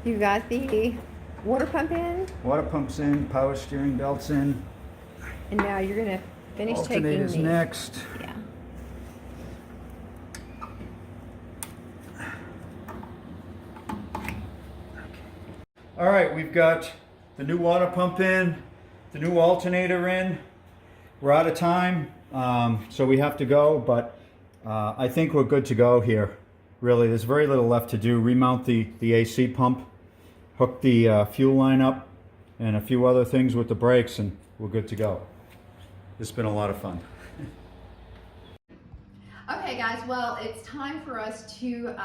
you got the water pump in, Water pump's in, power steering belt's in. and now you're going to finish taking Alternator's the... next. Yeah. All right, we've got the new water pump in, the new alternator in. We're out of time, so we have to go, but I think we're good to go here. Really, there's very little left to do. Remount the AC pump, hook the fuel line up, and a few other things with the brakes, and we're good to go. It's been a lot of fun. Okay, guys. Well, it's time for us to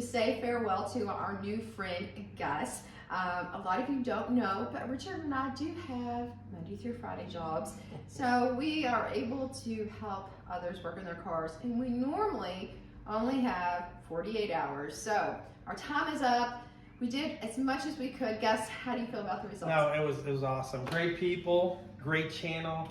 say farewell to our new friend Gus. A lot of you don't know, but Richard and I do have Monday through Friday jobs, so we are able to help others work on their cars, and we normally only have 48 hours. So our time is up. We did as much as we could. Gus, how do you feel about the results? No, it was awesome. Great people, great channel.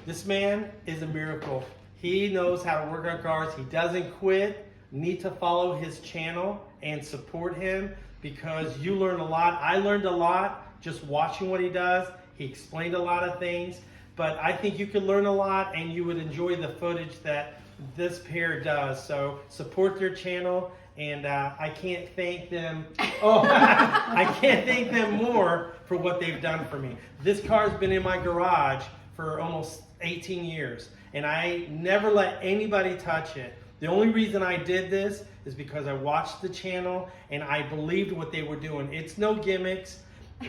This man is a miracle. He knows how to work on cars. He doesn't quit. Need to follow his channel and support him because you learn a lot. I learned a lot just watching what he does. He explained a lot of things, but I think you could learn a lot and you would enjoy the footage that this pair does. So support their channel, and I can't thank them. Oh, I can't thank them more for what they've done for me. This car's been in my garage for almost 18 years, and I never let anybody touch it. The only reason I did this is because I watched the channel and I believed what they were doing. It's no gimmicks.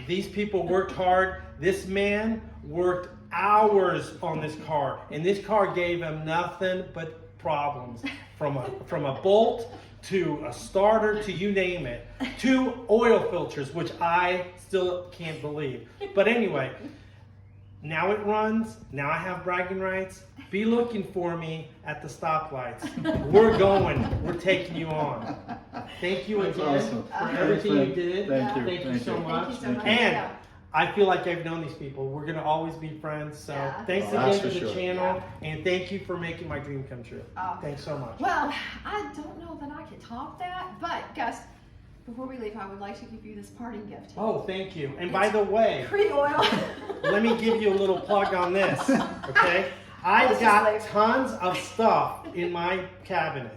These people worked hard. This man worked hours on this car, and this car gave him nothing but problems. From a bolt to a starter to you name it, to oil filters, which I still can't believe. But anyway, now it runs. Now I have bragging rights. Be looking for me at the stoplights. We're going. We're taking you on. Thank you That's again awesome. for everything you did. Thank you. Thank you so much. Thank you so much. And Yeah. I feel like I've known these people. We're gonna always be friends. So Yeah. thanks Oh, again that's for for the sure. channel, and thank you for making my dream come true. Oh. Thanks so much. Well, I don't know that I could top that, but Gus, before we leave, I would like to give you this parting gift. Oh, thank you. And by the way, Free oil. let me give you a little plug on this, okay? I've Let's just got leave. tons of stuff in my cabinet.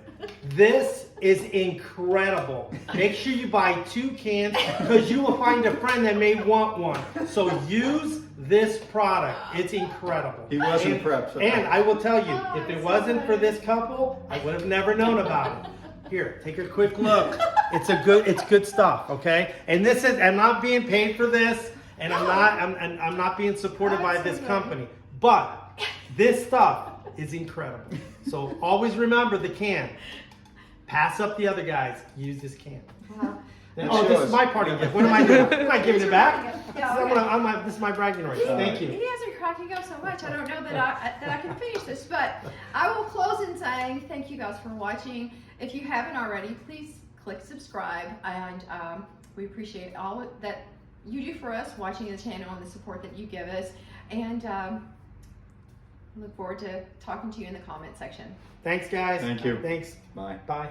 This is incredible. Make sure you buy 2 cans because you will find a friend that may want one. So use this product. It's incredible. He wasn't And- prepped for And that. I will tell you, Oh, if it that's so wasn't for funny. this couple, I would have never known about it. Here, take a quick look. It's good stuff, okay? And this is, I'm not being paid for this, and I'm not being supported by this company. But this stuff is incredible. So always remember the can. Pass up the other guys. Use this can. Wow. Oh, this is my party gift. What am I doing? I'm not giving it back. Yeah, okay. This is my bragging rights. Thank you. He has me cracking up so much. I don't know that I can finish this, but I will close in saying thank you guys for watching. If you haven't already, please click subscribe, and we appreciate all that you do for us, watching the channel and the support that you give us, and look forward to talking to you in the comment section. Thanks, guys. Thank you. Thanks. Bye. Bye.